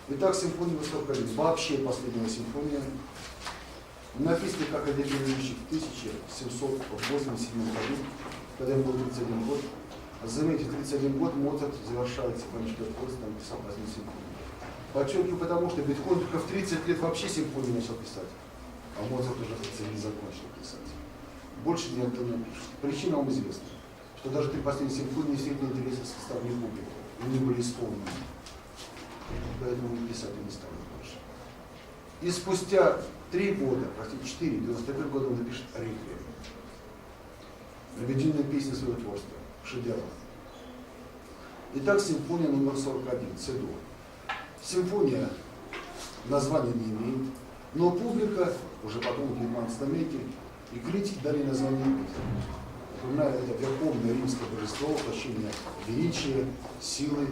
Итак, симфония высокого калибра. Вообще последняя симфония. Написана как одерживающий в 1787 году, когда ему был 31 год. Заметьте, 31 год Моцарт завершает симфоническое творчество, написал последнюю симфонию. Подчеркиваю, потому что Бетховен только в 30 лет вообще симфонию начал писать, а Моцарт уже не закончил писать. Больше никто не пишет. Причина вам известна, что даже три последние симфонии сильно интересны составной публики, и не были исполнены. Поэтому и писать не стали больше. И спустя 3 года, простите, 4, в 91 году он напишет «Реквием». Любимая песня своего творчества, шедевр. Итак, симфония номер 41, С-дур. Симфония названия не имеет, но публика, уже потом в 19 веке, и критики дали название песни. Напоминаю, это верховное римское божество, воплощение величия, силы,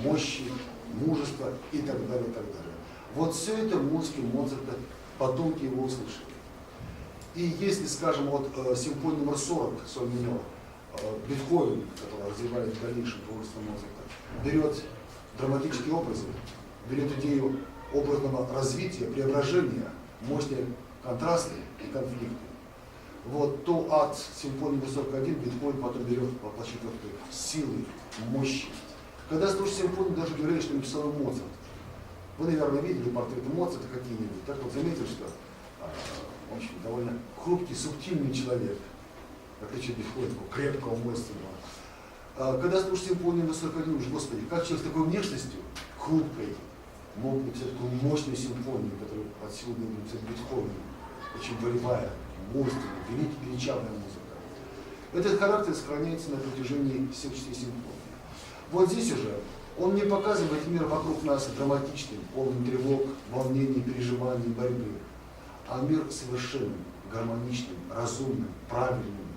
мощи, мужества и так далее, и так далее. Вот все это музыки Моцарта, потомки его услышали. И если, скажем, вот симфония номер 40, соль минор, Бетховен, который развивает в дальнейшем творчество Моцарта, берет драматические образы, берет идею образного развития, преображения, мощные контрасты и конфликты. Вот то от симфонии номер 41 Бетховен потом берет воплощение силы, мощи. Когда слушаешь симфонию, даже говорили, что написал Моцарт. Вы, наверное, видели портреты Моцарта какие-нибудь. Так вот заметили, что он очень довольно хрупкий, субтильный человек, в отличие от Бетховена, крепкого, мощного. Когда слушаешь симфонию номер 41, уже, господи, как человек с такой внешностью, хрупкой, мог написать такую мощную симфонию, которую от сегодня написать Бетховен, очень волевая, мощная, величавая музыка. Этот характер сохраняется на протяжении всех 6 симфоний. Вот здесь уже он не показывает мир вокруг нас драматичным, полным тревог, волнений, переживаний, борьбы, а мир совершенным, гармоничным, разумным, правильным.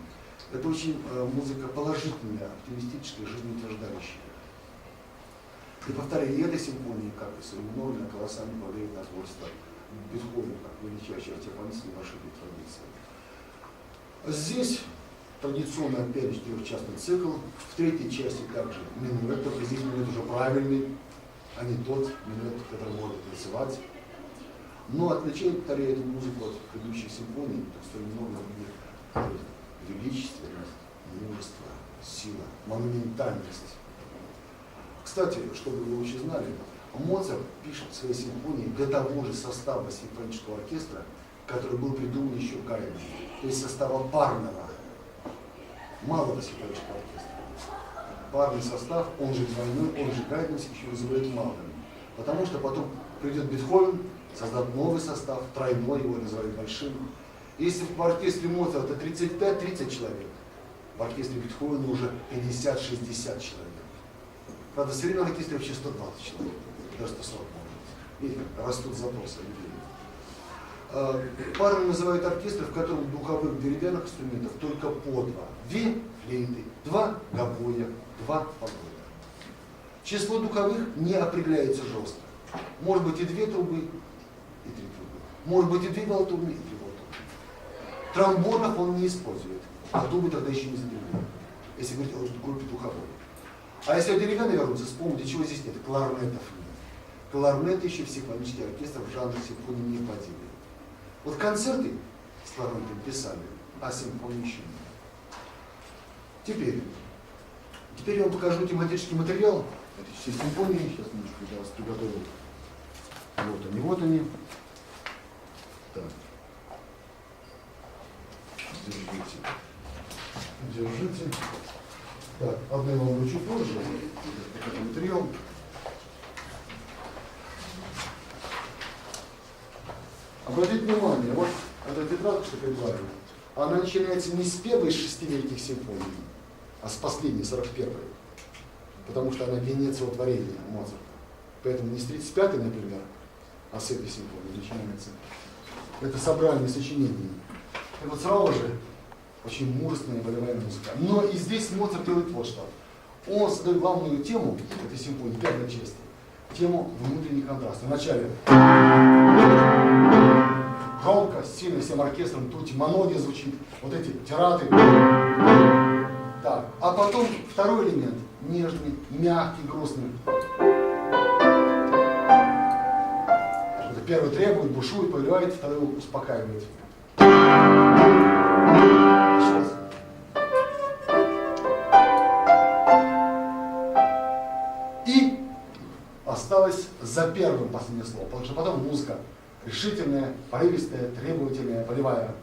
Это очень музыка положительная, оптимистическая, жизнеутверждающая. И повторяю, и эта симфония, как и соль минорная, колоссально повлияет на творчество Бетховена, как величайший артефонист нашей традиции. Здесь традиционно опять 4-частный цикл, в 3-й части также минуэт, только здесь минуэт уже правильный, а не тот минуэт, который может танцевать. Но отличает, повторяю, эту музыку от предыдущих симфоний, то соль минорная величественность, мужество, сила, монументальность. Кстати, чтобы вы лучше знали, Моцарт пишет свои симфонии для того же состава симфонического оркестра, который был придуман еще Гайдном, то есть состава парного, малого симфонического оркестра. Парный состав, он же двойной, он же Гайдновский, еще называют малым. Потому что потом придет Бетховен, создаст новый состав, тройной, его называют большим. Если в оркестре Моцарта 35-30 человек, в оркестре Бетховена уже 50-60 человек. Правда, в современном оркестре вообще 120 человек, даже 140 может быть. Видите, растут запросы людей. Парами называют оркестр, в котором духовых деревянных инструментов только по 2. 2 флейты, 2 гобоя, 2 фагота. Число духовых не определяется жестко. Может быть и 2 трубы, и 3 трубы. Может быть и 2 валтурны, и 3 валтурны. Тромбонов он не использует, а трубы тогда еще не задеревянные, если говорить о группе духовой. А если о деревянной вернуться, вспомните, чего здесь нет? Кларнетов нет. Кларнеты еще в симфонический оркестр в жанре симфонии не входили. Вот концерты с кларнетом писали, а симфонии еще нет. Теперь я вам покажу тематический материал. Это все симфонии. Сейчас немножко для вас приготовил. Вот они. Так. Держите. Так, одну я вам чуть позже. Это материал. Обратите внимание, вот эта тетрадка, что перед вами, она начинается не с первой из 6 великих симфоний, а с последней, 41-й. Потому что она венец его творения Моцарта. Поэтому не с 35-й, например, а с этой симфонии начинается. Это собрание сочинений. И вот сразу же очень мужественная волевая музыка. Но и здесь Моцарт делает вот что. Он создает главную тему этой симфонии, 5-й части, тему внутренний контраст. Вначале громко, сильно всем оркестром, тут монодия звучит, вот эти тирады. Так. А потом второй элемент, нежный, мягкий, грустный. Первый требует, бушует, повелевает, второй успокаивает. Сейчас. И осталось за первым последнее слово, потому что потом музыка решительная, порывистая, требовательная, волевая.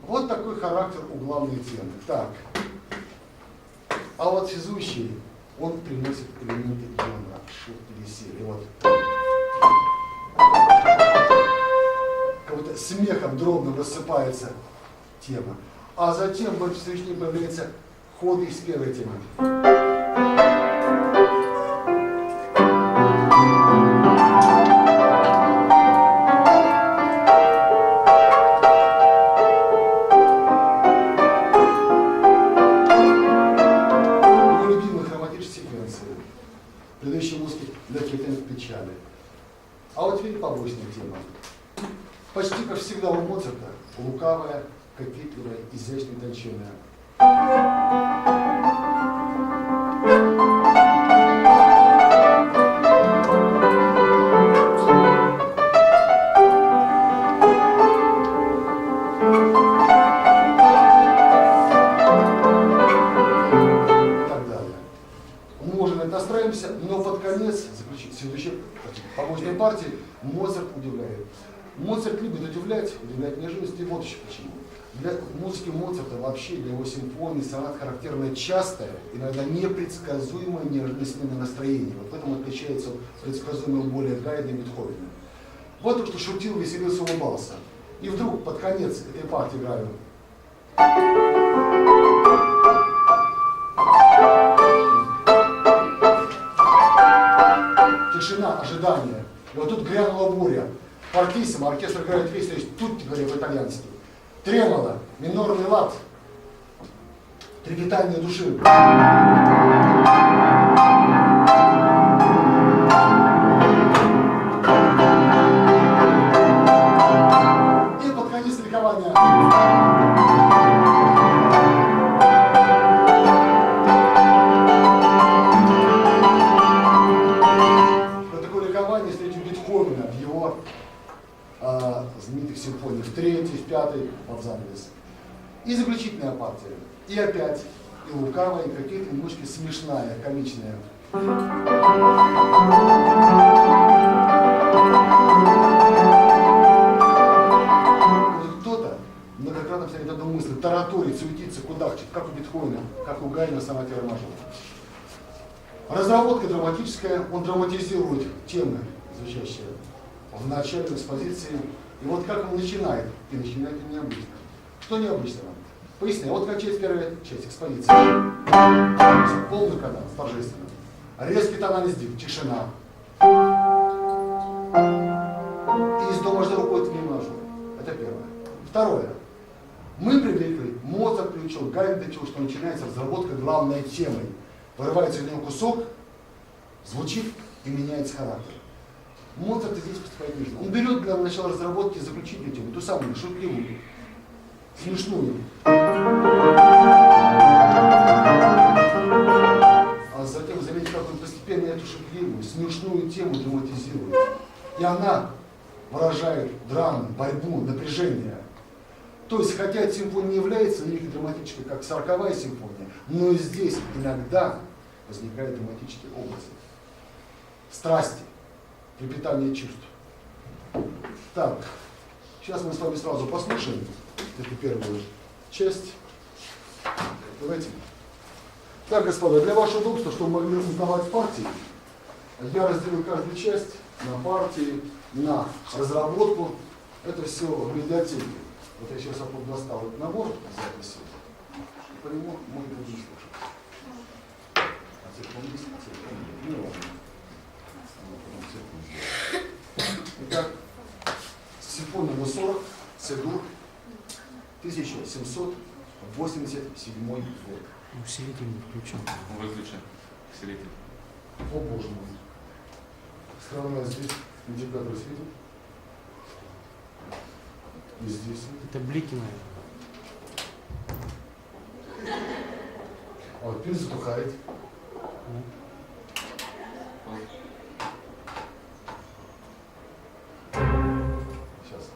Вот такой характер у главной темы. Так. А вот связующий, он приносит элементы юмора, шутки, веселья. Вот. Как будто смехом дробным рассыпается тема. А затем в встречке появляется ход из первой темы. Предыдущей музыки легкий темп печали. А вот теперь побочная тема. Почти как всегда у Моцарта, лукавая, кокетливая, изящно утонченная. Но под конец, следующей побочной партии, Моцарт удивляет. Моцарт любит удивлять неожиданности. Вот еще почему. Для музыки Моцарта вообще, для его симфоний, сонат характерно частое, иногда непредсказуемое неожиданное настроение. Вот в этом отличается от предсказуемого более Гайдна и Бетховена. Вот только что шутил, веселился, улыбался. И вдруг под конец этой партии играю. Тишина, ожидание. И вот тут грянула буря. Фортиссимо, оркестр играет весь, то есть тут, говоря по-итальянски. Тремоло, минорный лад, трепетание души. И под конец ликования. Бетховена в его знаменитых симфониях, в третьей, в пятой, под занавес. И заключительная партия. И опять, и лукавая, и какая-то немножко смешная, комичная. Кто-то многократно повторяет одну мысль, тараторит, суетится, кудахчет, как у Бетховена, как у Гайдна в сонате ре мажор. Разработка драматическая, он драматизирует темы, звучащие в начале экспозиции. И вот как он начинает, и начинает он необычно. Что необычного? Поясняю, вот кончается первая часть экспозиции. Полный канал, торжественно. Резкий тональный сдвиг, тишина. И из до мажора уходит в ми мажор. Это первое. Второе. Мы привыкли, Моцарт приучил, Гайдн приучил, что начинается разработка главной темой. Вырывается из него кусок, звучит и меняется характер. Моцарт здесь поступает ниже. Он берет для начала разработки заключительную тему, ту самую шутливую, смешную. А затем заметьте, как он постепенно эту шутливую, смешную тему драматизирует. И она выражает драму, борьбу, напряжение. То есть, хотя эта симфония не является лирикой драматической, как 40-я симфония, но и здесь иногда возникают драматические образы. Страсти, трепетание чувств. Так, сейчас мы с вами сразу послушаем эту первую часть. Давайте. Так, господа, для вашего удобства, чтобы мы могли узнавать партии, я разделю каждую часть на партии, на разработку. Это все в библиотеке. Вот я сейчас оттуда достал этот набор записи. По нему можно будет слушать. А телефон есть? Ну ладно. Итак, симфония номер 40, С-дур, 1787 год. Усилитель не включен. Выключен. Усилитель. О боже мой. Странно, здесь индикатор светит. И здесь. Это блики, наверное. Ой, пин затухает. Сейчас.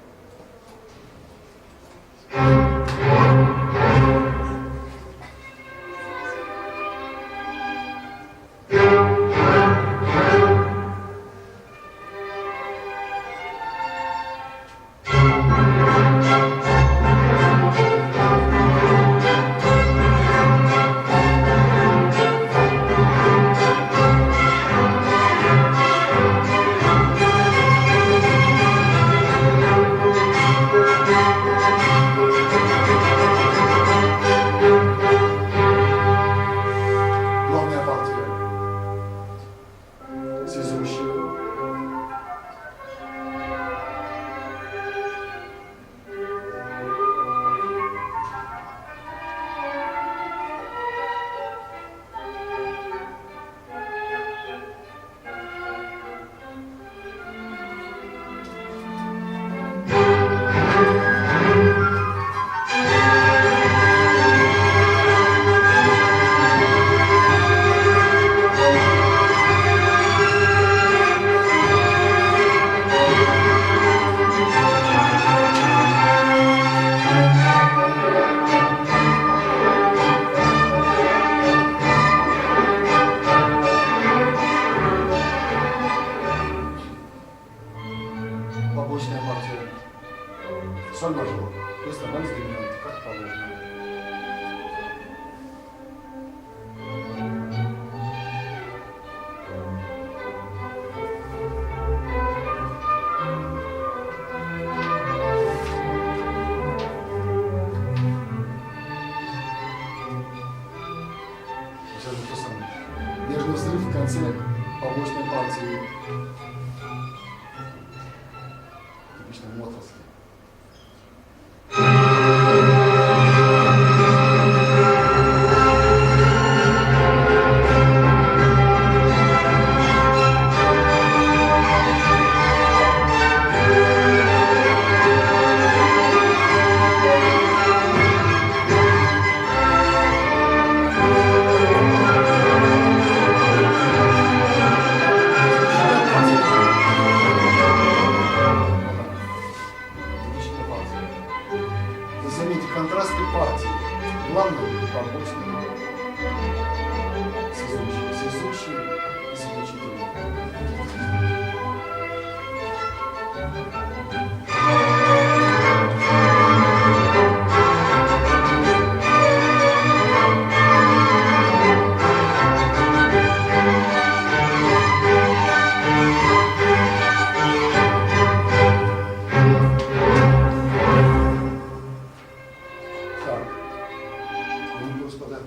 Главная партия. Связующая. Побочная партия. Соль мажор. То есть нормально доминант, как положено. Сейчас же то самое. Нежный взрыв в конце побочной партии. Типично моторский. Типичная партия. Вы заметите контрасты партий. Главное и побочный. Связующий и заключительный. Так, ну, господа,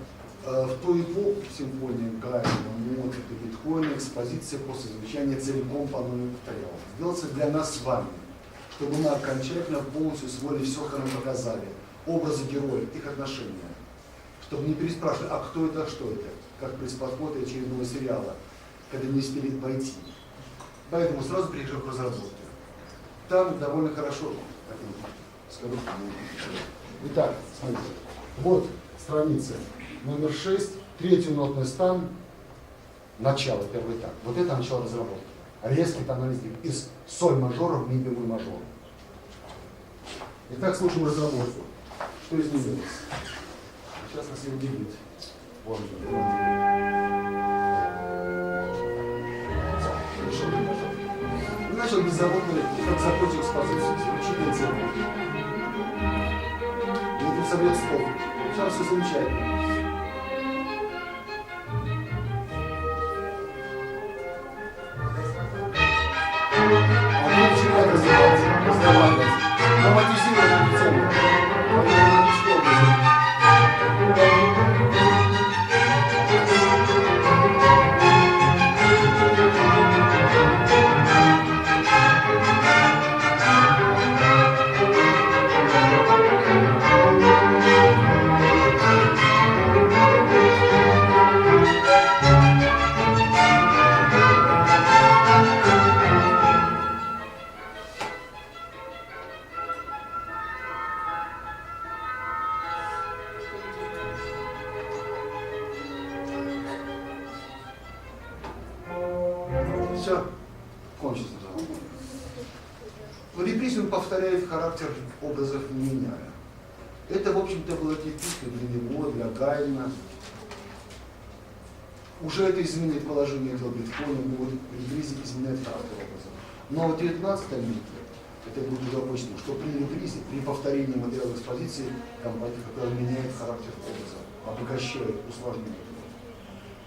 в ту эпоху симфония Гайдна, Моцарта, Бетховена экспозиция после звучания целиком по новым повторяла. Сделался для нас с вами, чтобы мы окончательно полностью усвоили все, что нам показали. Образы героев, их отношения. Чтобы не переспрашивали, а кто это, а что это, как при просмотре очередного сериала, когда не успели войти. Поэтому сразу перейдем к разработке. Там довольно хорошо, скажу. Итак, смотрите, вот страница номер 6, третий нотный стан, начало, первый этап. Вот это начало разработки. Резкий тональный сдвиг из соль мажора в ми бемоль мажор. Итак, слушаем разработку. Что изменилось? Сейчас нас не удивит. Вот. Начал беззаботно, как закончил экспозицию, исключительно церковь. Не совет стол. Сейчас все замечательно. А мы начинаем развиваться, драматизировать цену. все, кончится. Репрессию повторяет характер образов, не меняя. Это, в общем-то, было типично для него, для Гайна. Уже это изменит положение дел Бетховена, репрессии изменяет характер образа. Но в 19 веке это будет уже обычно, что при репрессии, при повторении материала экспозиции, компания, которая меняет характер образа, обогащает, усложняет.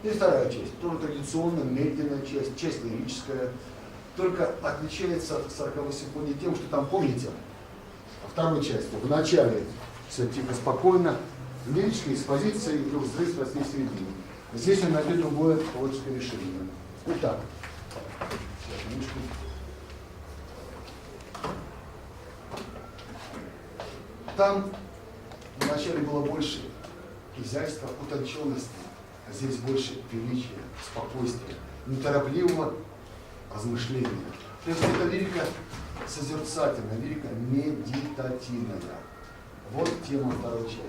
И вторая часть, тоже традиционная, медленная часть, часть лирическая, только отличается от 40-й симфонии тем, что там, помните, во второй части, в начале все тихо, спокойно, лирическая экспозиция и вдруг взрыв в середине. Здесь он найдет другое творческое решение. Итак, сейчас, минуточку. Там вначале было больше изящества, утонченности, а здесь больше величия, спокойствия, неторопливого размышления. То есть это лирика созерцательная, лирика медитативная. Вот тема второй части.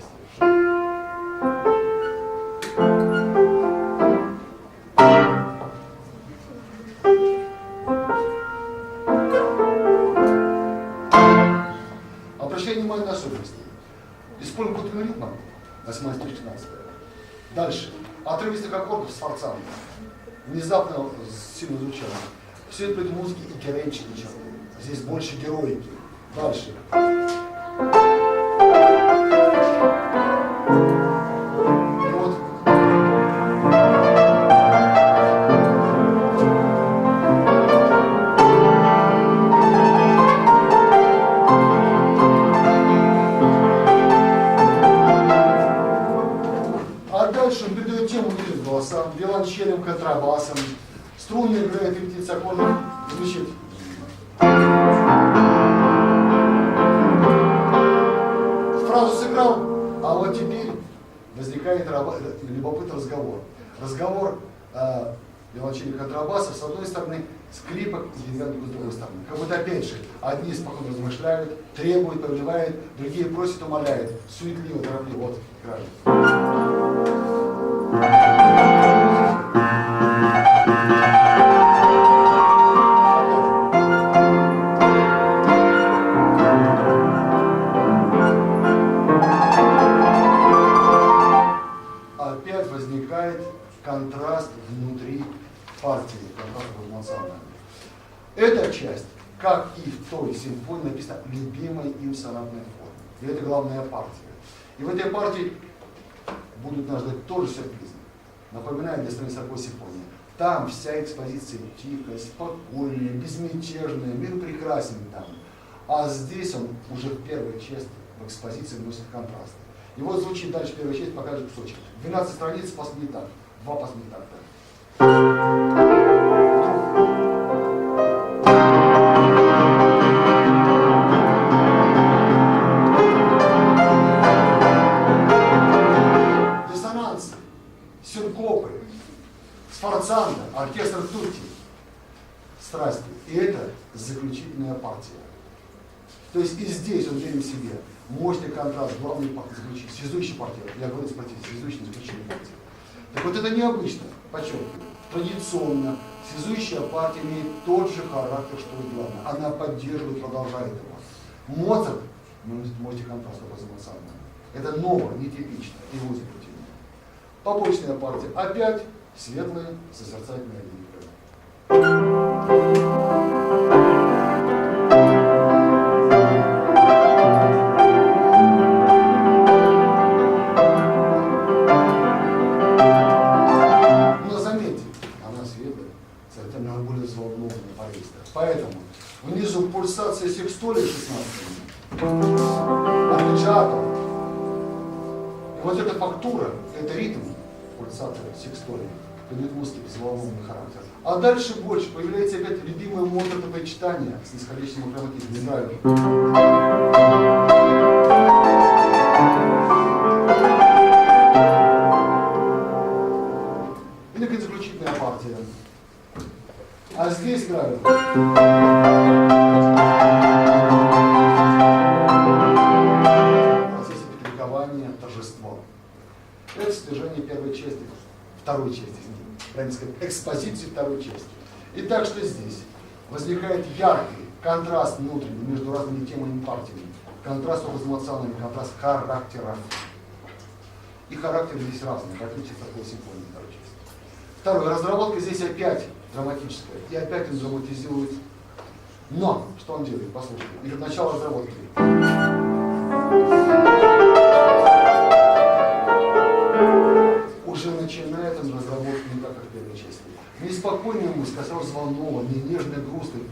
Обращайте внимание на особенности. Используем кутренным ритмом, 8 стих 16. Дальше. Отрывистых аккордов с форцами. Внезапно сильно звучало. Все это в музыке и героические черты. Здесь больше героики. Дальше. И вот. А дальше он придает тему к голосам, виолончелем, контрабасом. Струны играет, и птица аккордов звучит. Фразу сыграл, а вот теперь возникает любопытный разговор. Разговор виолончели контрабаса, с одной стороны, скрипок и деревянных с другой стороны. Как будто опять же, одни спокойно размышляют, требуют, повелевают, другие просят, умоляют, суетливо, торопливо, вот, играют. Опять возникает контраст внутри партии, контраст в ансамбле. Эта часть, как и в той симфонии, написана любимой им сонатной форме. И это главная партия. И в этой партии будут нас ждать тоже сюрпризы. Напоминаю, для страны 40-й симфонии. Там вся экспозиция тихая, спокойная, безмятежная, мир прекрасен там. А здесь он уже в первой части в экспозиции вносит контрасты. И вот звучит дальше первая часть, покажет кусочек. 12 страниц, последний такт. 2 последних такта. Диссонансы, синкопы, сфорцанто, оркестр тутти, страсти. И это заключительная партия. То есть и здесь он верен себе. Мощный контраст, главный связующий партия. Я говорю, смотрите, связующий, заключительная партия. Так вот это необычно, подчеркиваю. Традиционно связующая партия имеет тот же характер, что и главное. Она поддерживает, продолжает его. Моцарт, можете контраст образом ансамбля. Это ново, нетипично, его изобретение. Побочная партия. Опять светлая, созерцательная лирика. Внизу пульсация секстолия 16, арпеджиато. И вот эта фактура, это ритм пульсация секстолия, придает музыке взволнованный характер. А дальше больше появляется опять любимое Моцартовое читание с нисходящим хроматизмом. И наконец заключительная партия. А здесь играют. Процесс ликования, торжество. Это содержание первой части, второй части, правильно сказать, экспозиции второй части. Итак, что здесь? Возникает яркий контраст внутренний между разными темами и партиями. Контраст образно-эмоциональный, контраст характеров. И характеры здесь разные, в отличие от такой симфонии, второй части. Второе. Разработка здесь опять драматическая. И опять он драматизирует. Но, что он делает? Послушайте. Или начало разработки. Уже начинает он разработку не так, как в первой части. Неспокойная музыка, сразу взволнованная, нежная, грустная,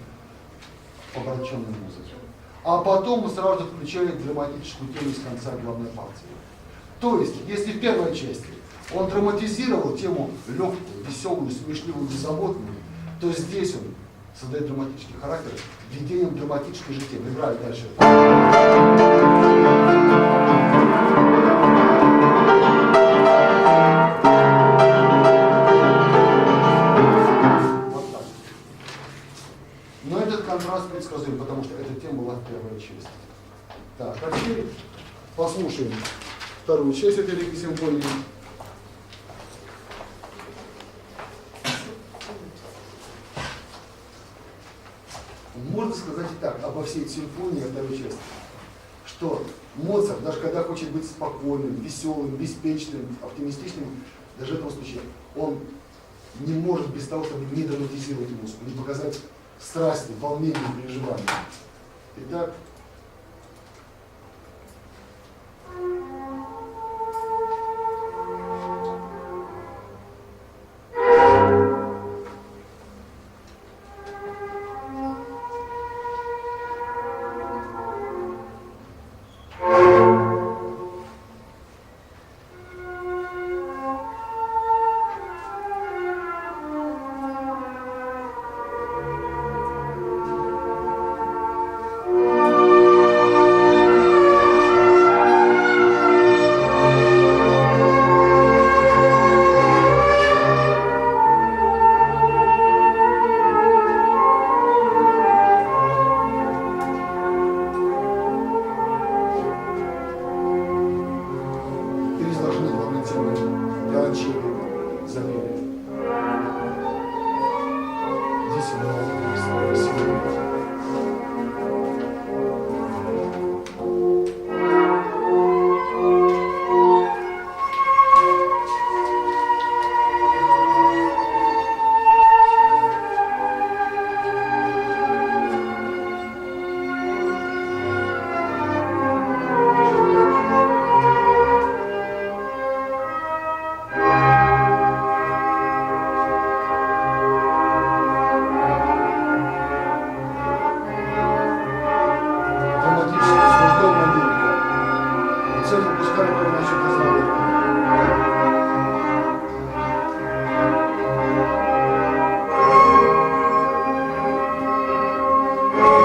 обращенная музыка. А потом он сразу же включает драматическую тему с конца главной партии. То есть, если в первой части он драматизировал тему легкую, веселую, смешливую, беззаботную, то здесь он создает драматический характер введением драматической же темы. Играет дальше. Вот так. Но этот контраст предсказуем, потому что эта тема была в первой части. Так, а теперь послушаем вторую часть этой Великой симфонии. Можно сказать и так обо всей симфонии, о второй части, что Моцарт, даже когда хочет быть спокойным, веселым, беспечным, оптимистичным, даже в этом случае он не может без того, чтобы не драматизировать музыку, не показать страсти, волнение, переживания. Итак, переизложены главные темы виолончели, запели. Здесь много веселого.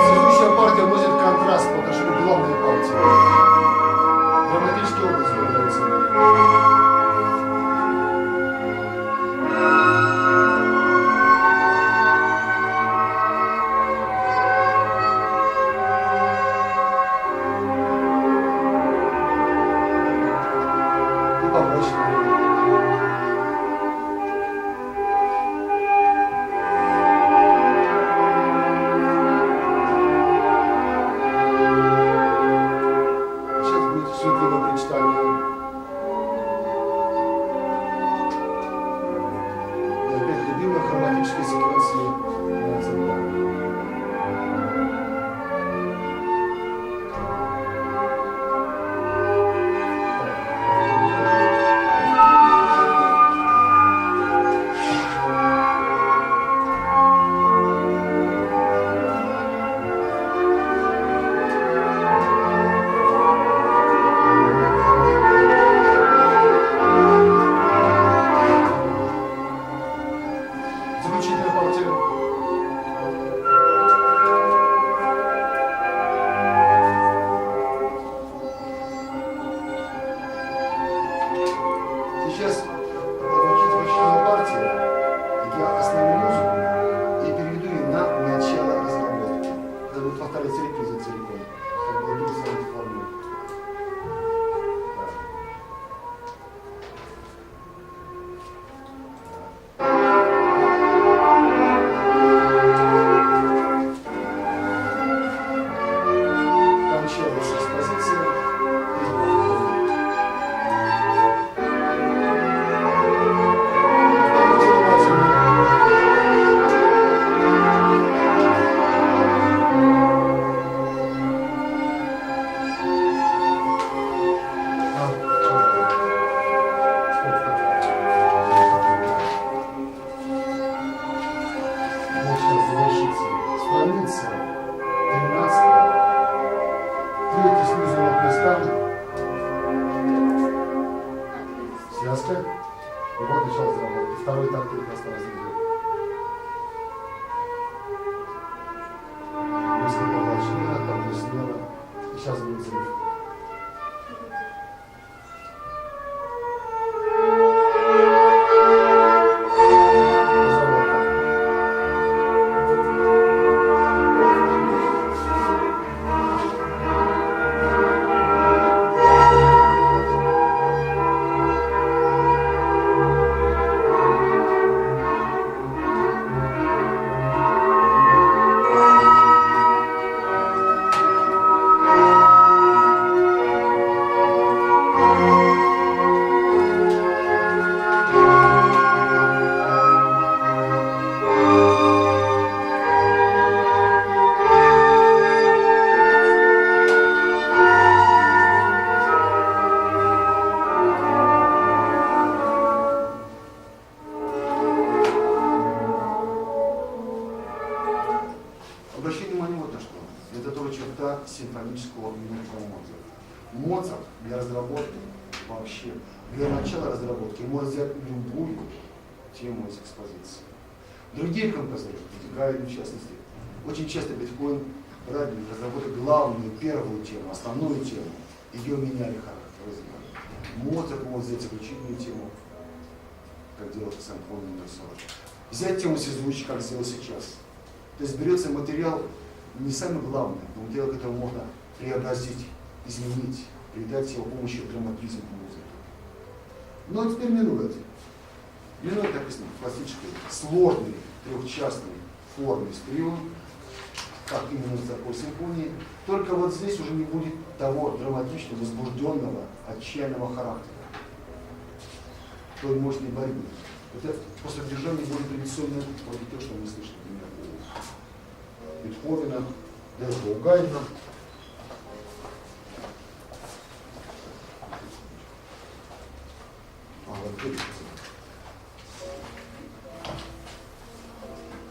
Следующая партия вносит контраст по отношению к главной партии. Драматический образ является. И побочный. Сейчас будет суетливое прочитание. И опять любимые хроматические секвенции Моцарта. связка. Связка. И вот началось работать. Второй такт только осталось идет. Музыка поплочнее, там слева. И сейчас будет взрыв. Обращение внимания вот на что. Это тоже черта симфонического минутного Моцарта. Моцарт для разработки вообще, для начала разработки может взять любую тему из экспозиции. Другие композиторы, Гайдн в частности, очень часто Бетховен брали для разработки главную, первую тему, основную тему, ее меняли характер. Моцарт может взять заключительную тему, как делал симфония номер 40. Взять тему созвучия, как сделал сейчас. То есть берется материал не самый главный, но материал, который можно преобразить, изменить, передать его помощью драматизма музыки. Но теперь минуэт. Минуэт написано в классической, сложной, трехчастной форме с трио, как именно в такой симфонии. Только вот здесь уже не будет того драматичного, возбужденного, отчаянного характера, той мощной борьбы. Это по содержанию будет традиционно вроде то, что мы слышали, например, у Бетховена, даже у Гайдна.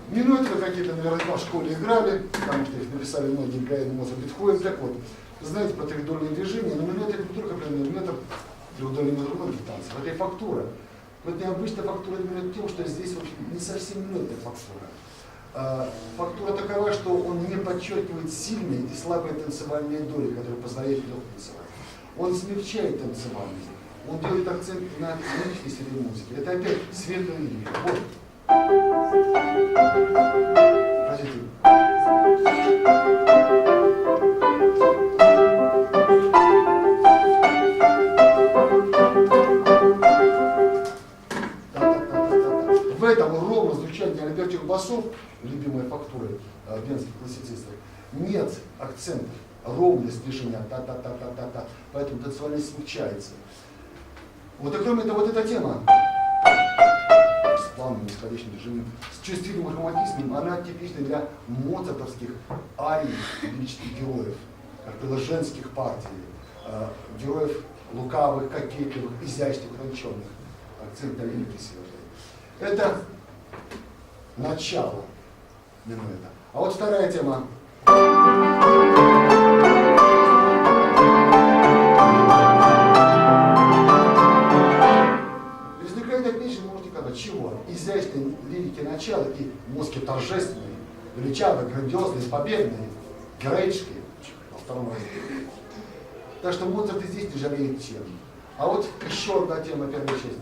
Минуты вы какие-то наверняка в школе играли, потому что их написали многие Гайдн, Моцарт, Бетховен. Так вот, знаете про трехударные движения, но минуты это не только определенный метод треударного других танцев. Это и фактура. Вот необычная фактура именно тем, что здесь вот не совсем минутная фактура. Фактура такова, что он не подчеркивает сильные и слабые танцевальные доли, которые позволяют легко танцевать. Он смягчает танцевальность. Он делает акцент на нынешней среде музыки. Это опять светлая линия. Вот. Подождите. В этом ровно звучании альбертовых басов, любимой фактуры венских классицистов, нет акцентов, ровность движения, та-та-та-та-та-та, поэтому танцевальность смягчается. Вот и кроме того, вот эта тема с плавным нисходящим движением, с чувствительным хроматизмом, она типична для моцартовских арий лирических героев, как было женских партий, героев лукавых, кокетливых, изящных, утонченных, акцент на лирике силы. Это начало минуэта. А вот вторая тема. Возникает опять же, можете сказать, чего? Изящной лирики начала и музыки торжественной, величавой, грандиозной, победной, героической во втором разделе. Так что Моцарт и здесь не жалеет тем. А вот еще одна тема первой части.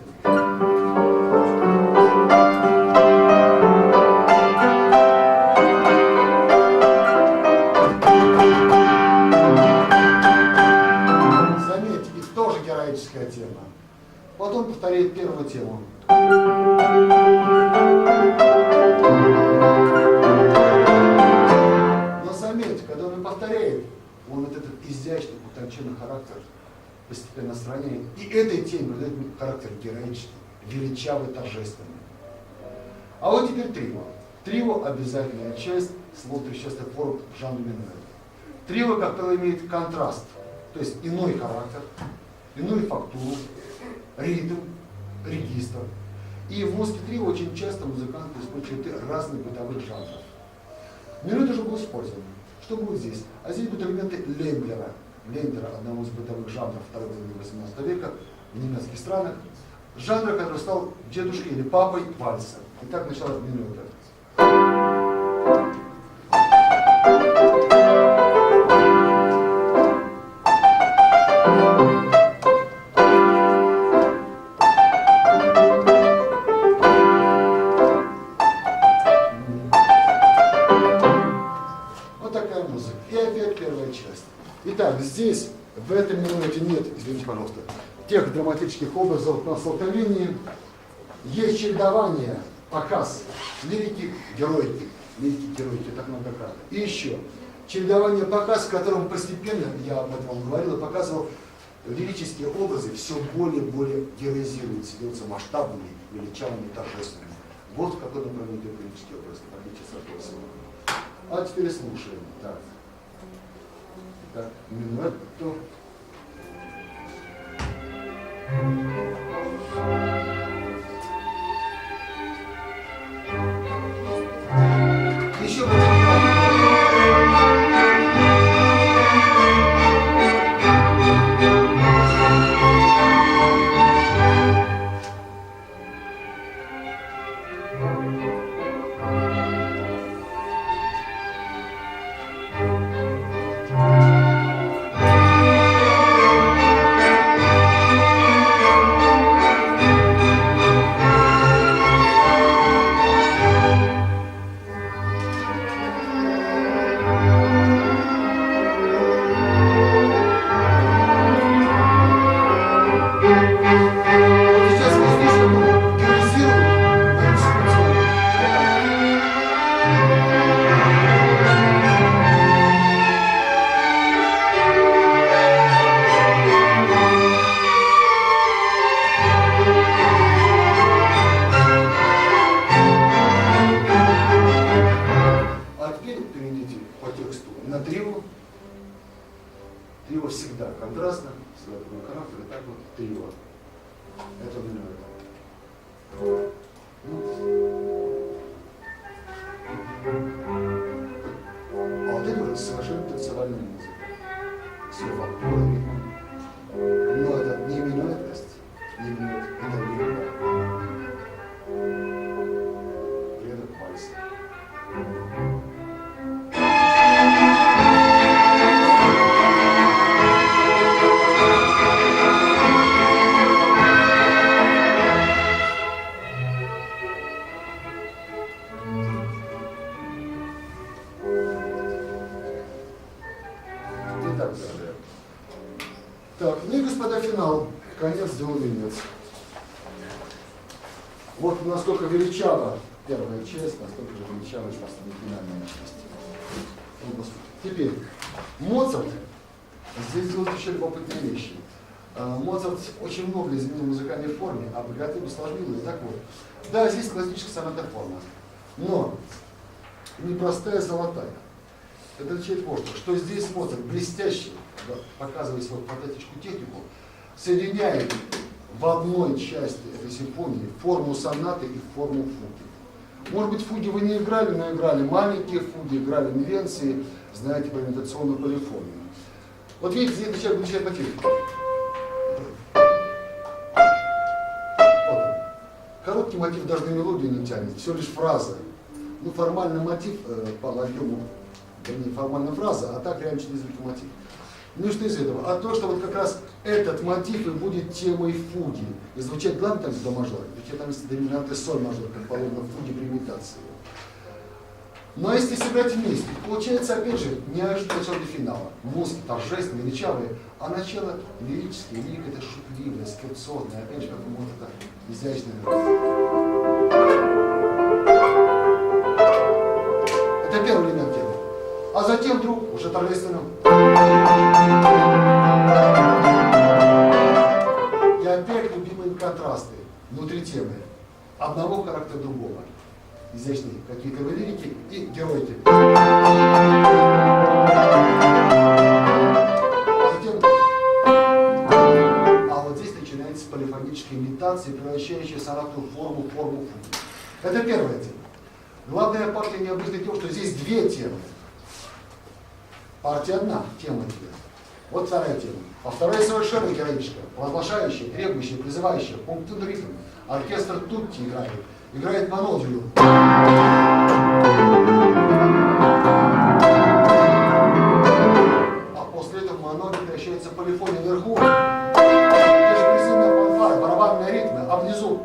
Заметьте, и тоже героическая тема. Потом повторяет первую тему. Но заметьте, когда он повторяет, он вот этот изящный, утонченный характер постепенно отстраняет. И этой теме придает характер героический, величавый, торжественный. А вот теперь трио. Трио – обязательная часть слов трехчастных форм в жанре минуэт. Трио, как правило, имеет контраст, то есть иной характер, иную фактуру, ритм, регистр. И в музыке трио очень часто музыканты используют разных бытовых жанров. Минуэт уже был использован. Что будет здесь? А здесь будут элементы Лемблера, Лендера, одного из бытовых жанров второй половины 18 века в немецких странах, жанра, который стал дедушкой или папой вальса. И так началась минута. Вот такая музыка. И опять первая часть. Итак, здесь в этой минуте нет, извините, пожалуйста, тех драматических образов на столкновении. Есть чередование, показ лирики, героики. Лирики, героики, так многократно. И еще чередование, показ, в котором постепенно, я об этом вам говорил, показывал, лирические образы все более и более героизируются, делаются масштабными, величавыми, торжественными. Вот в какой направлении идет лирический образ, в отличие от этого всего. А теперь слушаем. Так. Так, минуэтто. Еще будет. Трио всегда контрастно, всегда такой характер, и так вот трио. Это минуэт. А вот это уже совершенно танцевальная музыка. Все фактурами. Но это не минуэтность, не минуэт, это минуэт. Предок вальса. Так, ну и, господа, финал. Конец делу венец. Вот насколько величава первая часть, настолько же величава сейчас финальная часть. Ну, теперь, Моцарт здесь делает еще любопытные вещи. Моцарт очень много изменил в музыкальной форме, обогатил, усложнил ее. Так вот, да, здесь классическая сонатная форма, но непростая, золотая. Это означает вот что здесь Моцарт блестяще, показывая свою фантастическую технику, соединяет в одной части этой симфонии форму сонаты и форму фуги. Может быть, фуги вы не играли, но играли маленькие фуги, играли инвенции, знаете про имитационную полифонию. Вот видите, здесь начинает звучать мотив. Вот. Короткий мотив даже на мелодию не тянет, все лишь фраза. Ну, формальный мотив по объему, не формальная фраза, а так реально через мотив. Ну и что из этого? А то, что вот как раз этот мотив и будет темой фуги. И звучать главное там до мажора. Ведь там есть доминанты соль мажор, как положено в фуге при имитации. Но если сыграть вместе, получается опять же не аж начало до финала. Музыки торжественные, величавые, а начало лирическое, лирика это шутливое, скерцовное, опять же, как вот это изящное. Это первый элемент темы. А затем вдруг уже торжественно. И опять любимые контрасты внутри темы. Одного характера другого. Изящные какие-то лирики и героики. А затем... А вот здесь начинается полифоническая имитация, превращающая сонатную форму в фуги. Это первая тема. Главная партия необычная тем, что здесь две темы. Партия одна, тема две. Вот вторая тема. А вторая совершенно героическая, провозглашающая, требующая, призывающая, пунктуальный ритм. Оркестр Тутти играет. Играет монодию. А после этого монодия превращается в полифония вверху. Это же призывная фанфара, барабанные ритмы, а внизу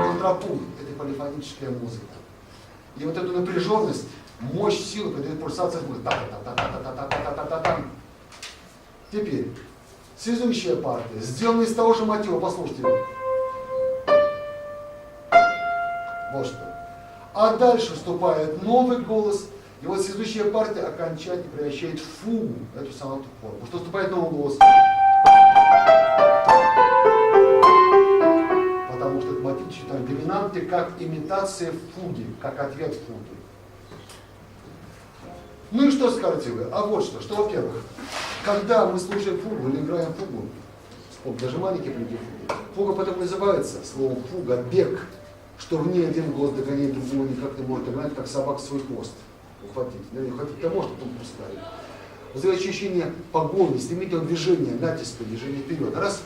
контрапункт. Это полифоническая музыка. И вот эту напряженность, мощь, силу придает пульсация будет. Теперь, связующая партия, сделана из того же мотива, послушайте. Вот что. А дальше вступает новый голос, и вот связующая партия окончательно превращает в фугу эту самую форму. Что вступает новый голос. Потому что этот мотив считают доминанты как имитация фуги, как ответ фуги. Ну и что скажете вы? А вот что, во-первых, когда мы слушаем фугу или играем фугу, даже маленькие люди фуга потому называется словом фуга бег, что в ней один голос догоняет другого, никак не может догнать, как собака свой хвост ухватить. Ухватить-то может, потом пускает. Вызывает ощущение погони, стремительного движения, натиска, движения вперед. Раз.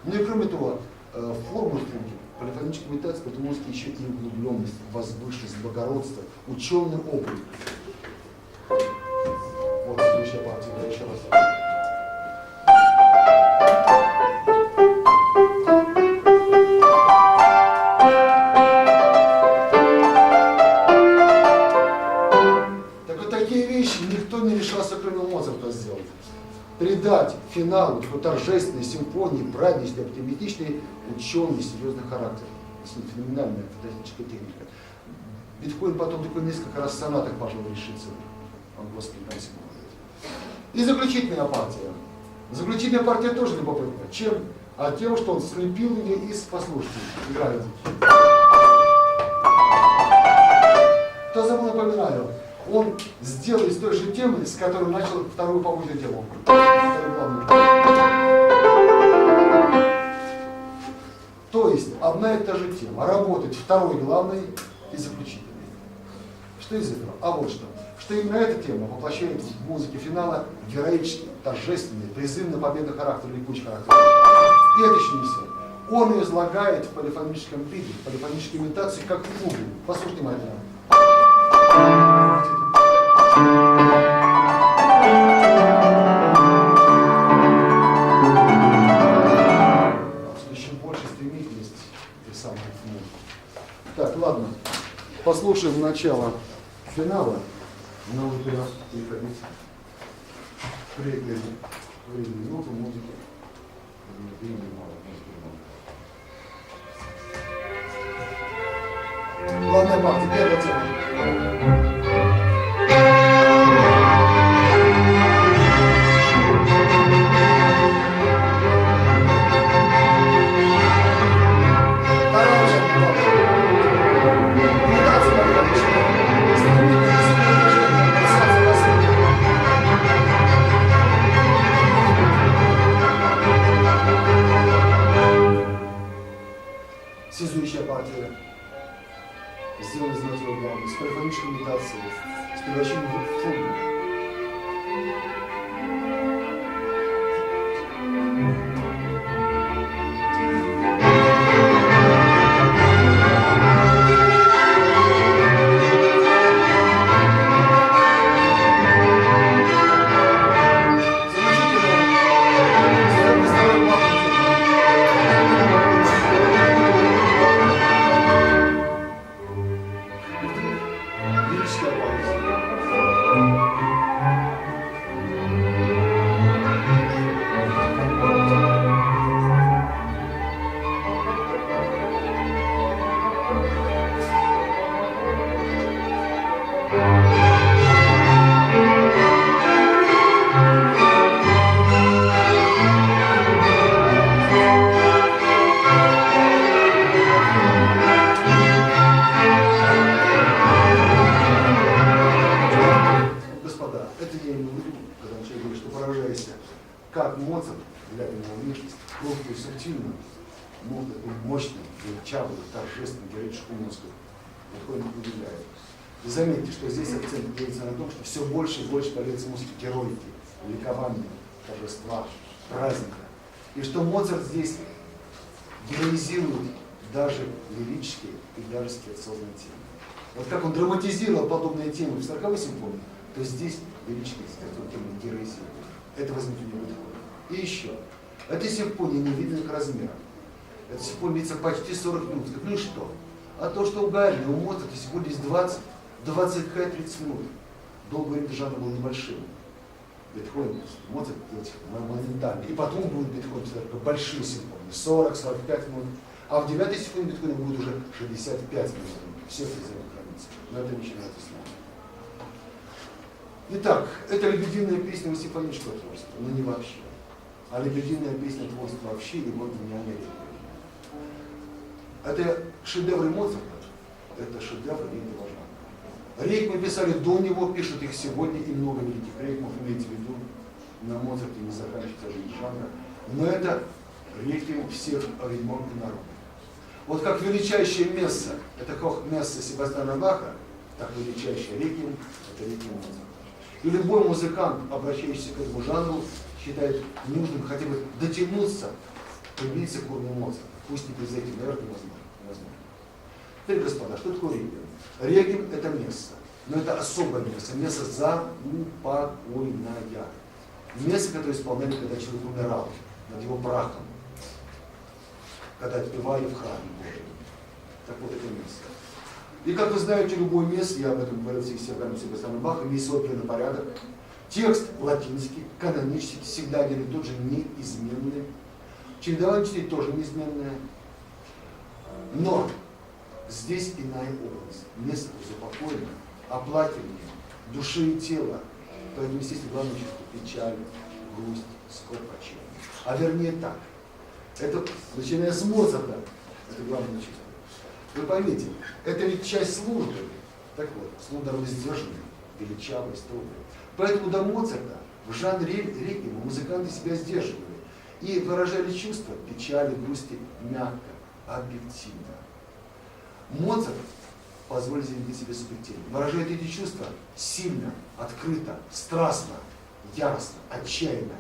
Ну и кроме того, формы фуги, полифоническая имитация, потому музыки еще и углубленность, возвышенность, благородство, ученый облик. Вот следующая партия, я еще раз. Так вот такие вещи никто не решался, кроме Моцарта, сделать. Придать финалу такой торжественной симфонии, праздничной, оптимистичной, ученый, серьезный характер. Феноменальная фантастическая техника. Бетховен потом только несколько раз в сонатах, пожалуй, решится. Господи, там всего. И заключительная партия. Заключительная партия тоже любопытна. Чем? А тем, что он слепил ее из, послушайте, играет. Кто забыл, напоминаю, он сделал из той же темы, с которой начал вторую побудную тему. То есть, одна и та же тема. Работает второй главной и заключительной. Что из этого? А вот что. Что именно эта тема воплощает в музыке финала героический, торжественный, призывный победный характер, ликующий характер. И это еще не все. Он ее излагает в полифоническом ритме, в полифонической имитации, как фугу. Послушайте внимательно. Еще больше стремительность и самых фуг. Так, ладно. Послушаем начало финала. Но вот туда переходить. Времени минуту музыки. Времени мало. Главная партия, первая тема. Связующая партия, сделана из мотива главной, с полифонической имитацией, с превращением в фугу. Как Моцарт, глядя на его внешность, просто и субтильно, мог такой мощный, величавый, торжественный, героическую музыку. Бетховен не удивляет. И заметьте, что здесь акцент делается на том, что все больше и больше появляется музыки героики. ликования, торжества, праздника. И что Моцарт здесь героизирует даже лирические и даже скетсозные темы. Вот как он драматизировал подобные темы в 40-й симфонии, то здесь лирические скетсозные темы героизирует. Это возьмите у него Бетховен. И еще. Эта симфония невиданных размеров. Эта симфония длится почти 40 минут. Ну и что? А то, что у Гайдна, у Моцарта всего здесь 20-30 минут. Долгое время жанр был небольшим. Бетховен, Моцарт делать моментально. И потом будет Бетховен только большие симфонии. 40-45 минут. А в 9-й симфонии Бетховена будет уже 65 минут. Все призывы хранится. Но это начинается с нами. Итак, это лебединая песня симфонического творчества, но не вообще. А лебединая песня творчества вообще и вот гениальная реквием. Это шедевры Моцарта, это шедевры великого жанра. Рейкмы писали до него, пишут их сегодня, и много великих рейкмов, имейте в виду, на Моцарте не заканчивается жизнь жанра. Но это реквием всех времен и народов. Вот как величайшее место, это место Себастьяна Баха, так величайшее реквием, это реквием Моцарта. И любой музыкант, обращающийся к этому жанру, считает нужным хотя бы дотянуться, приблизиться к уровню Моцарта. Пусть не произойти, наверное, невозможно. Теперь, господа, что такое регион? Регион – это место, но это особое место, место заупокойное. Место, которое исполняли, когда человек умирал, над его прахом, когда отпевали в храме Божьем. Так вот это место. И как вы знаете, любое место, я об этом говорил в тексте Себастьяна Баха, имеет свой определенный порядок. Текст латинский, канонический, всегда один и тот же, неизменный. Чередование чтений тоже неизменное. Но здесь иная область. Место запокойное, оплакивание души и тела. Поэтому, естественно, главное чувство печаль, грусть, скорбь, отчаяние. А вернее так. Это, начиная с Моцарта, это главное чувство. Вы поймите, это ведь часть службы. Так вот, служба воздержанная, величавая, строгая. Поэтому до Моцарта в жанре реквиема музыканты себя сдерживали и выражали чувства печали, грусти мягко, объективно. Моцарт позволил себе субъективно. Выражает эти чувства сильно, открыто, страстно, яростно, отчаянно.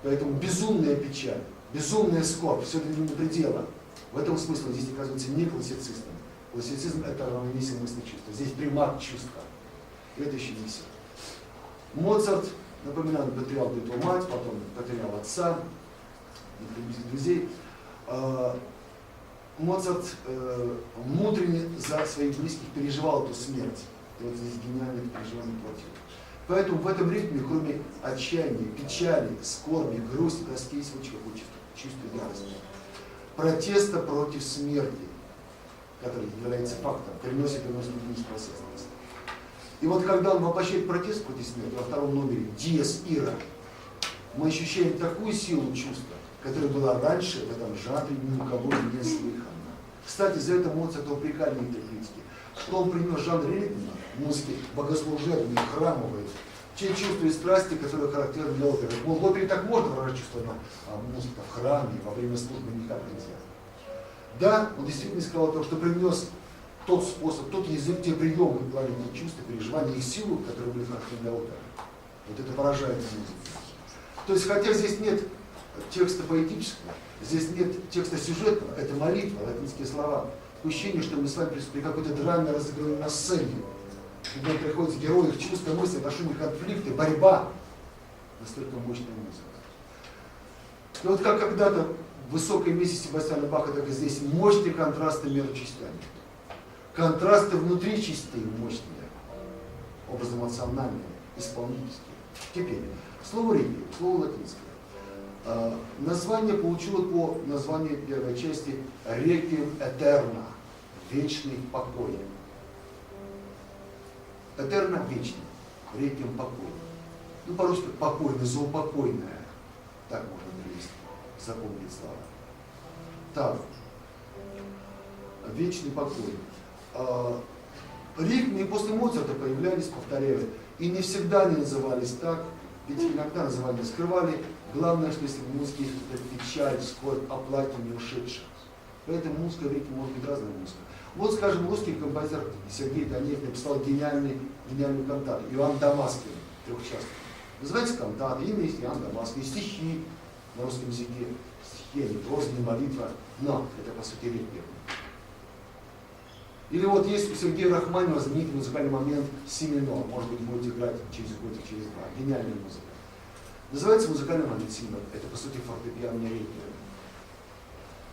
Поэтому безумная печаль, безумная скорбь, все это до предела. В этом смысле здесь оказывается не классицизм. Классицизм – это равновесие мысли чувства. Здесь примат чувства. И это еще не все. Моцарт, напоминаю, потерял его мать, потом потерял отца, друзей. Моцарт внутренне за своих близких переживал эту смерть. И вот здесь гениальное переживание плотил. Поэтому в этом ритме, кроме отчаяния, печали, скорби, грусти, тоски, есть очень какое чувство ярости. Протеста против смерти, который является фактом, приносит несправедливость. И вот когда он воплощает протест против смерти, во втором номере «Диес Ира», мы ощущаем такую силу чувства, которая была раньше в этом жанре ни у кого не слыхана. Кстати, за это Моцарта упрекали некоторые критики, что он принес жанр религиозной музыки, богослужебной, храмовой, те чувства и страсти, которые характерны для оперы. Мол, в опере так можно выражать чувства, а музыка в храме, во время службы никак нельзя. Да, он действительно сказал то, что принес тот способ, тот язык, те приемы, главные чувства, переживания и силу, которые были характерны для оперы. Вот это поражает музыку. То есть, хотя здесь нет текста поэтического, здесь нет текста сюжетного, это молитва, латинские слова. Такое ощущение, что мы с вами при какой-то драме разыгрываем на сцене. Когда приходят герои, их чувства, мысли, отношения, конфликты, борьба. Настолько мощная музыка. И вот как когда-то в высокой месте Себастьяна Баха, так и здесь мощные контрасты между частями. Контрасты внутри частей мощные, образы эмоциональные, исполнительские. Теперь, слово реквием, слово латинское. Название получило по названию первой части «Реквием этерна», вечный покой. Этерна – вечный, реквием покой. Ну, по-русски покойный, заупокойная. Так можно перевести, запомнить слова. Так, вечный покой. Ритмы после Моцарта появлялись, повторяю, и не всегда они назывались так, ведь иногда называли, скрывали. Главное, что если в музыке есть какая-то печаль, скорбь, оплакивание ушедших. Поэтому музыка в ритме может быть разная музыка. Вот, скажем, русский композитор Сергей Танеев написал гениальную кантату «Иоанн Дамаскин», трехчастную. Называется кантата, имя есть Иоанн Дамасский, стихи на русском языке, стихи, не проза, не молитва, но это по сути реквием. Или вот есть у Сергея Рахманинова знаменитый музыкальный момент си минор, может быть, будете играть через годик, через два, гениальная музыка. Называется музыкальный момент си минор, это по сути фортепиано реквием.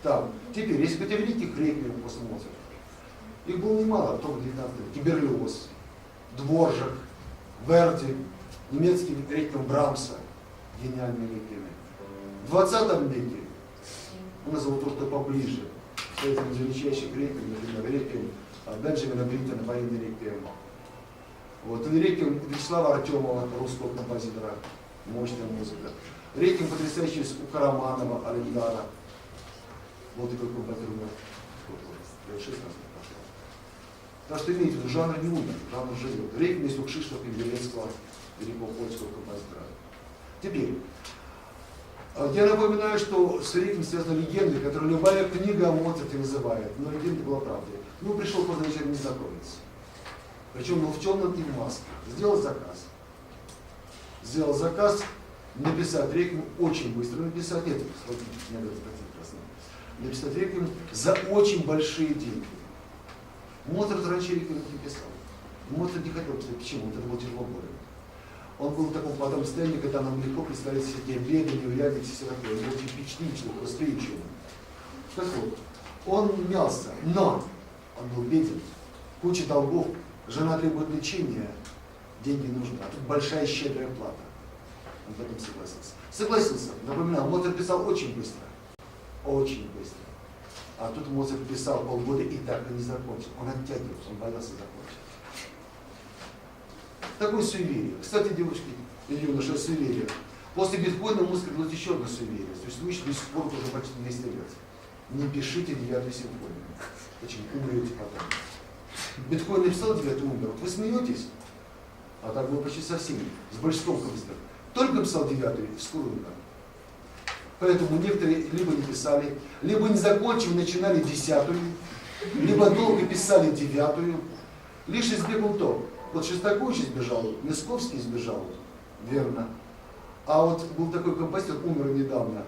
Так, теперь, если говорить о великих реквиемах после Моцарта, их было немало, только в 19 веке. Берлиоз, Дворжак, Верди, немецкий реквием Брамса, гениальные реквиемы. В 20 веке, он назвал то, что поближе, стоит из величайших реквием, например, реквием Бенджамина Бриттона, военный реквием. Вот, или реквием Вячеслава Артемова, русского композитора, мощная музыка. Реквием потрясающий у Караманова, Алендара. Вот такой композитор умер, лет 16 прошло. Так что имейте в виду, жанр не умер, жанр живет. Реквием есть у Кшиштофа Пингелецкого, великого польского композитора. Теперь, я напоминаю, что с реквием связана легенда, которую любая книга о Моцарте называет, но легенда была правдой. Ну, пришел поздно вечером не знакомиться. Причем был в темном и в маске. Сделал заказ. Сделал заказ, написать реквием, очень быстро написать, нет, не надо написать реквием за очень большие деньги. Моцарт раньше реквием не писал. Моцарт не хотел писать. Почему? Это было тяжело более. Он был в таком плохом состоянии, когда нам легко представить всякие беды, неурядицы, все такое. Он был очень впечатлительный, восприимчивый. Так вот, он мялся, но он был беден, куча долгов, жена требует лечения, деньги нужны, а тут большая щедрая плата. Он потом согласился. Согласился, напоминал, Моцарт писал очень быстро. Очень быстро. А тут Моцарт писал полгода и так и не закончил. Он оттягивался, он боялся закончить. Такое суеверие. Кстати, девушки и юноши, суеверие. После Бетховена музыка была еще одна суеверие. Существующее до сих пор уже почти 200 лет. Не пишите 9-ю симфонию. Почему? Умрете потом. Бетховен написал 9-ю, умер. Вот вы смеетесь, а так было почти со всеми. С большинством композиторов. Только писал 9-ю, вскоре умер. Поэтому некоторые либо не писали, либо не закончив, начинали 10-ю, либо долго писали 9-ю. Лишь избегал то. Вот Шостакович избежал, Мясковский избежал, верно. А вот был такой композитор, умер недавно,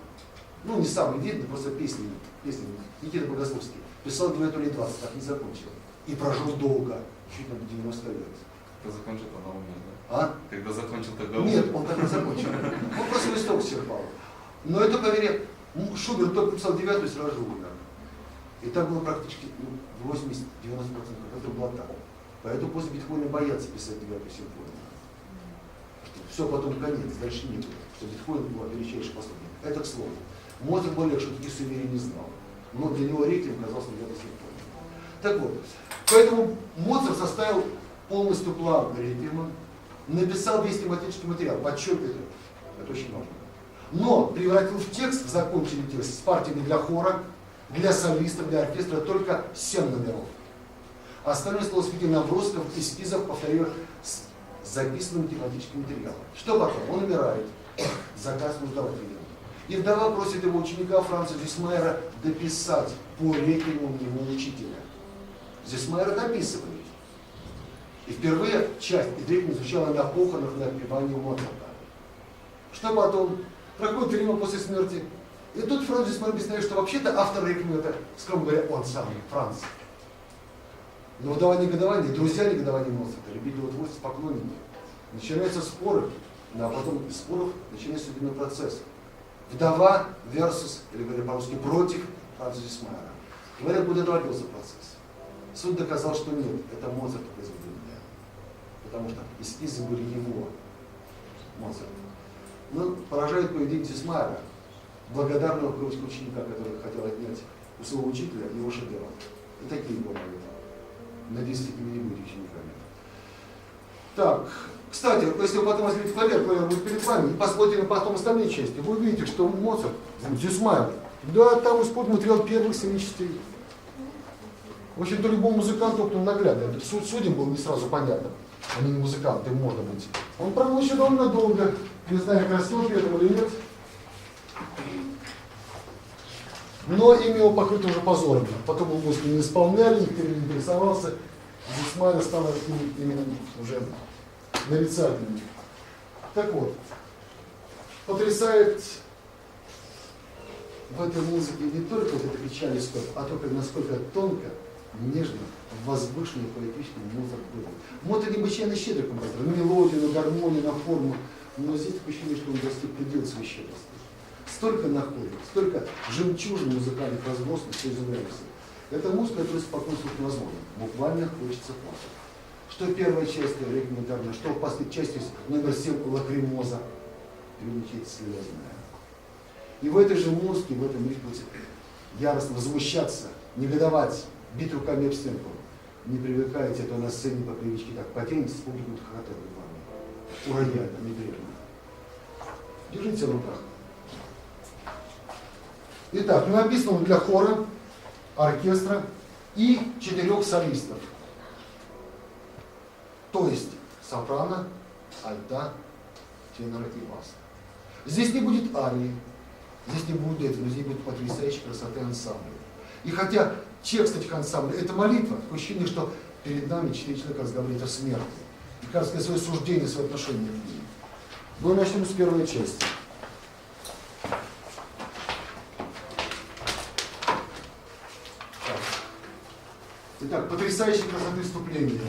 ну не самый видный, просто песни, Никита Богословский. Писал 9 лет 20, так не закончил. И прожил долго, чуть на 90 лет. Когда закончил, тогда умер, да? А? Когда закончил, тогда умер? Нет, он так не закончил. Он просто листок черпал. Но это, поверьте, Шуберт только писал 9-ю, сразу же умер. И так было практически 80-90%. Это было так. Поэтому после Бетховена боятся писать 9-ю симфонию. Все, потом конец, дальше нет. Что Бетховен был величайший посланник. Это к слову. Моцарт более, что таких суеверий не знал. Но для него реквием казался 9-й симфонией. Так вот, поэтому Моцарт составил полностью план реквиема, написал весь тематический материал, подчеркивает это очень важно. Но превратил в текст, в законченный текст, с партиями для хора, для солистов, для оркестра только 7 номеров. Остальное слово сведено набросков, эскизов, повторю, с записанным тематическим материалом. Что потом? Он умирает. Заказ вдова клиента. И вдова просит его ученика Франца Зисмайера дописать по реквиему его учителя. Зисмайер дописывает. И впервые часть реквиема звучала на похоронах, на отпевании Моцарта. Что потом? Проходит время после смерти. И тут Франц Зисмайер объясняет, что вообще-то автор реквиема это, скромно говоря, он сам, Франц. Но вдова негодования, друзья негодования Моцарта, любили его творчество, поклонники. Начинаются споры, а потом из споров начинается судебный процесс. Вдова versus, или говоря по-русски, против Франца Зисмайера. Говорят, куда доводился процесс. Суд доказал, что нет, это Моцарт произведение. Потому что эскизы были его, Моцарта. Но поражает поведение Зисмайера, благодарного ученика, который хотел отнять у своего учителя его шедевр. И такие его моменты. Надеюсь, такими не будете учениками. Так, кстати, если вы потом возьмете клавиатуру, клавиатура будет перед вами, и посмотрите потом остальные части, вы увидите, что Моцарт, Зисмайер, да, там использует материал первых 7 частей. В общем-то, любому музыканту, кто наглядно, судим было не сразу понятно, они не музыканты, можно быть. Он провел еще довольно долго, не знаю, красиво при этом или нет. Но имя его покрыто уже позором. Потом его музыку не исполняли, никто не интересовался. Зисмайер стал именем уже нарицательным. Так вот, потрясает в этой музыке не только вот это печаль и скорбь, а только насколько тонко, нежно, возвышенно, поэтично музыка была. Вот это необычайно щедрый композитор, на мелодию, на гармонию, на форму, но здесь такое ощущение, что он достиг предела своей щедрости. Столько находит, столько жемчужин музыкальных разбросанных, все изумляешься. Это музыка, которую спокойно слушать невозможно. Буквально хочется плакать. Что первая часть рекомендательная, что последняя часть, номер 7 лакримоза, переучить слезная. И в этой же музыке, в этом ритме яростно возмущаться, негодовать, бить руками об стенку. Не привыкайте, а то на сцене по привычке так потянетесь, публику хохотать вами. Уроняют, неприятно. Держите в руках. Итак, написано для хора, оркестра и 4 солистов. То есть сопрано, альта, тенора и бас. Здесь не будет арии, здесь не будет этого, но здесь будет потрясающей красоты ансамбля. И хотя текст этих ансамблей это молитва, такое ощущение, что перед нами 4 человека разговаривают о смерти. И кажется, свое суждение, свое отношение к ним. Но начнем с первой части. Итак, потрясающей красоты вступления.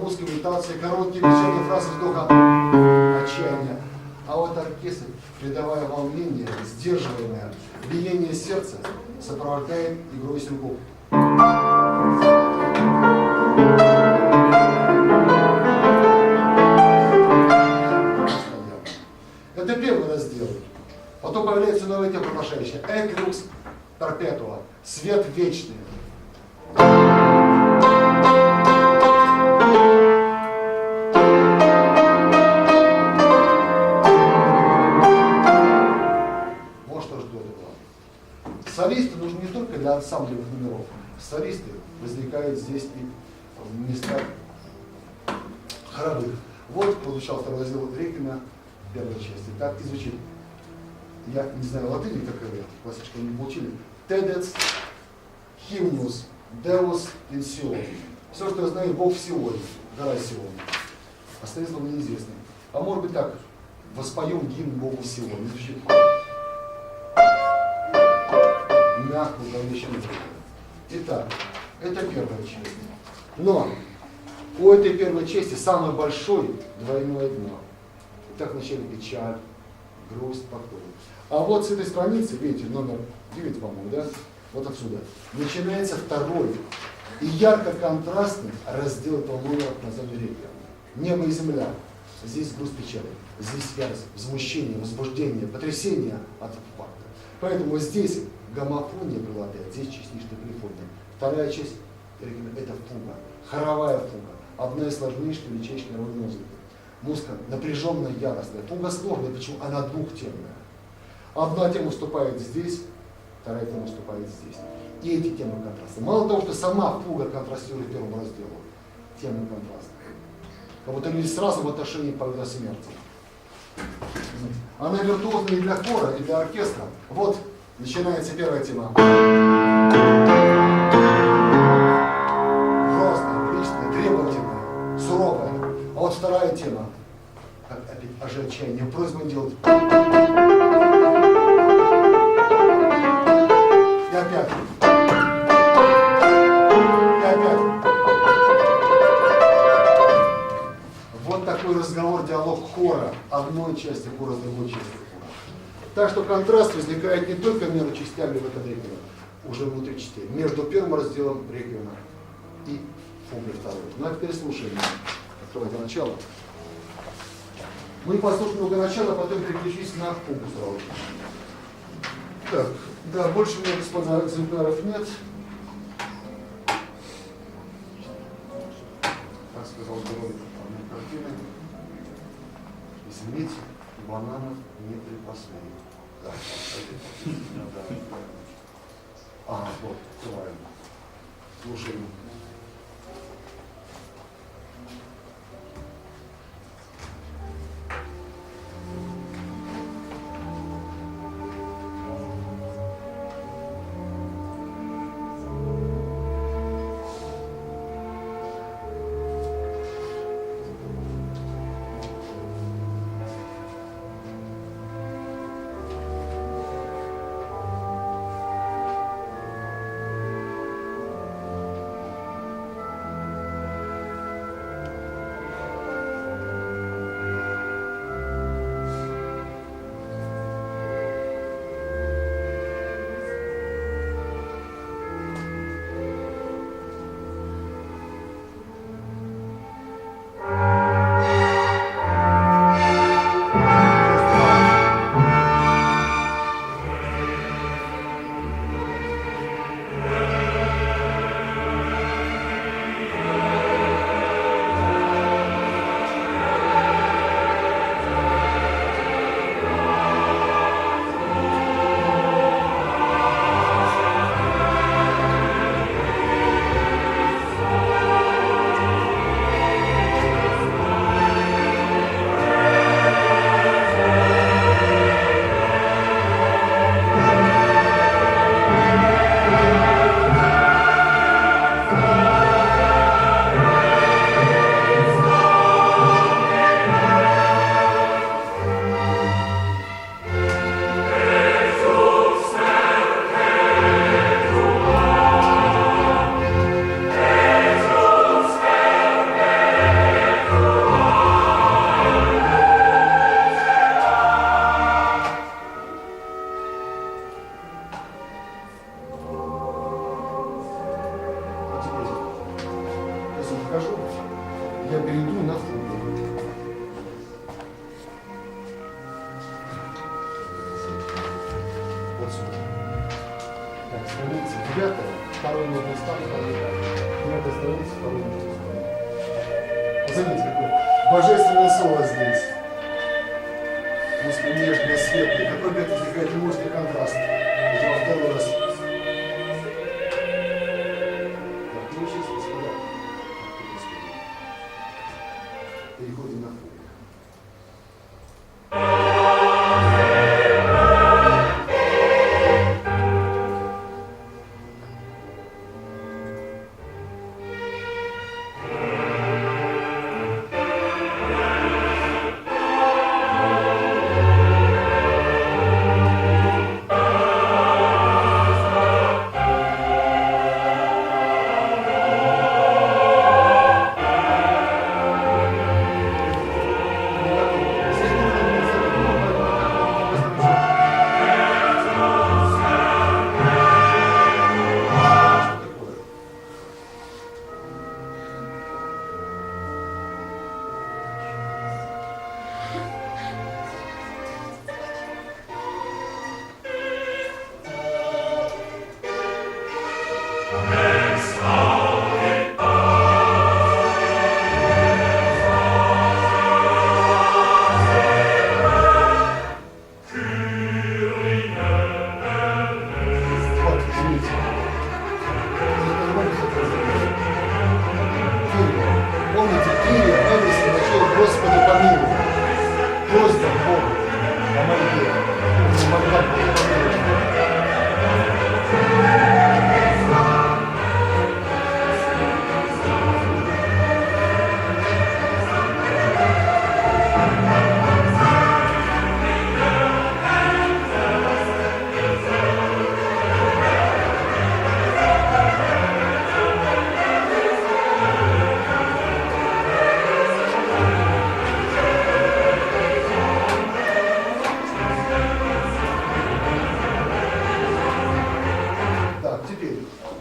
Музыка, имитация, короткие движения, фразы вздоха, отчаяния. А вот оркестр, придавая волнение, сдерживаемое биение сердца, сопровождает игрой струнков. Это первый раздел. Потом появляется новая тема приглашающая. Эквилюкс перпетуа. Свет вечный. Солисты нужны не только для ансамблевых номеров. Солисты возникают здесь и в местах хоровых. Вот получал второй раздел Реквиема первой части. Так и звучит. Я не знаю латыни, как это классически не получили. Тедец, химнус, деус ин Сион. Все, что я знаю, Бог в Сионе, гора Сион. Остальные слова неизвестны. А может быть так, воспоем гимн Богу в Сионе. Звучит мягко, управляющим. Итак, это первая часть. Но у этой первой части самый большой двойное дно. Итак, вначале печаль, грусть, покой. А вот с этой страницы, видите, номер 9, по-моему, да? Вот отсюда. Начинается второй и ярко контрастный раздел этого номера на название Реквиема. Небо и земля. Здесь грусть, печали. Здесь ярость, возмущение, возбуждение, потрясение от факта. Поэтому здесь гомофония преобладает, здесь частичная полифония. Вторая часть это фуга, хоровая фуга, одна из сложнейших и величайших народной музыки. Музыка напряженная, яростная. Фуга сложная, почему? Она двухтемная. Одна тема вступает здесь, вторая тема вступает здесь. И эти темы контрастны. Мало того, что сама фуга контрастирует первому разделу, темы контрастны. Как будто люди сразу в отношении полета смерти. Она виртуозна и для хора, и для оркестра. Вот начинается первая тема. Грозная, приличная, требовательная, суровая. А вот вторая тема. Опять ожи отчаяния, просьба делать. И опять. И опять. Вот такой разговор, диалог хора о одной части кора с другой части кора. Так что контраст возникает не только между частями в этом региона, уже внутри частей, между первым разделом региона и фугой второй. Ну а теперь слушаем. Открывайте начало. Мы послушаем много начала, потом переключись на фугу сразу. Так, да, больше у меня, господа, экземпляров нет. Как сказал герой одной картины, извините, бананов не припасли. Да, да. А, вот, правильно. Слушаем. Я перейду на фугу. Вот сюда. Так, страница 9, второй нужный стан, второй этап. 9 страница, второй нужный стан. Заметьте, какое божественное слово здесь. После нежно-светлый. Какой опять возникает мощный контраст. Это во второй раз. Так, ну сейчас, господа. Переходим на фугу.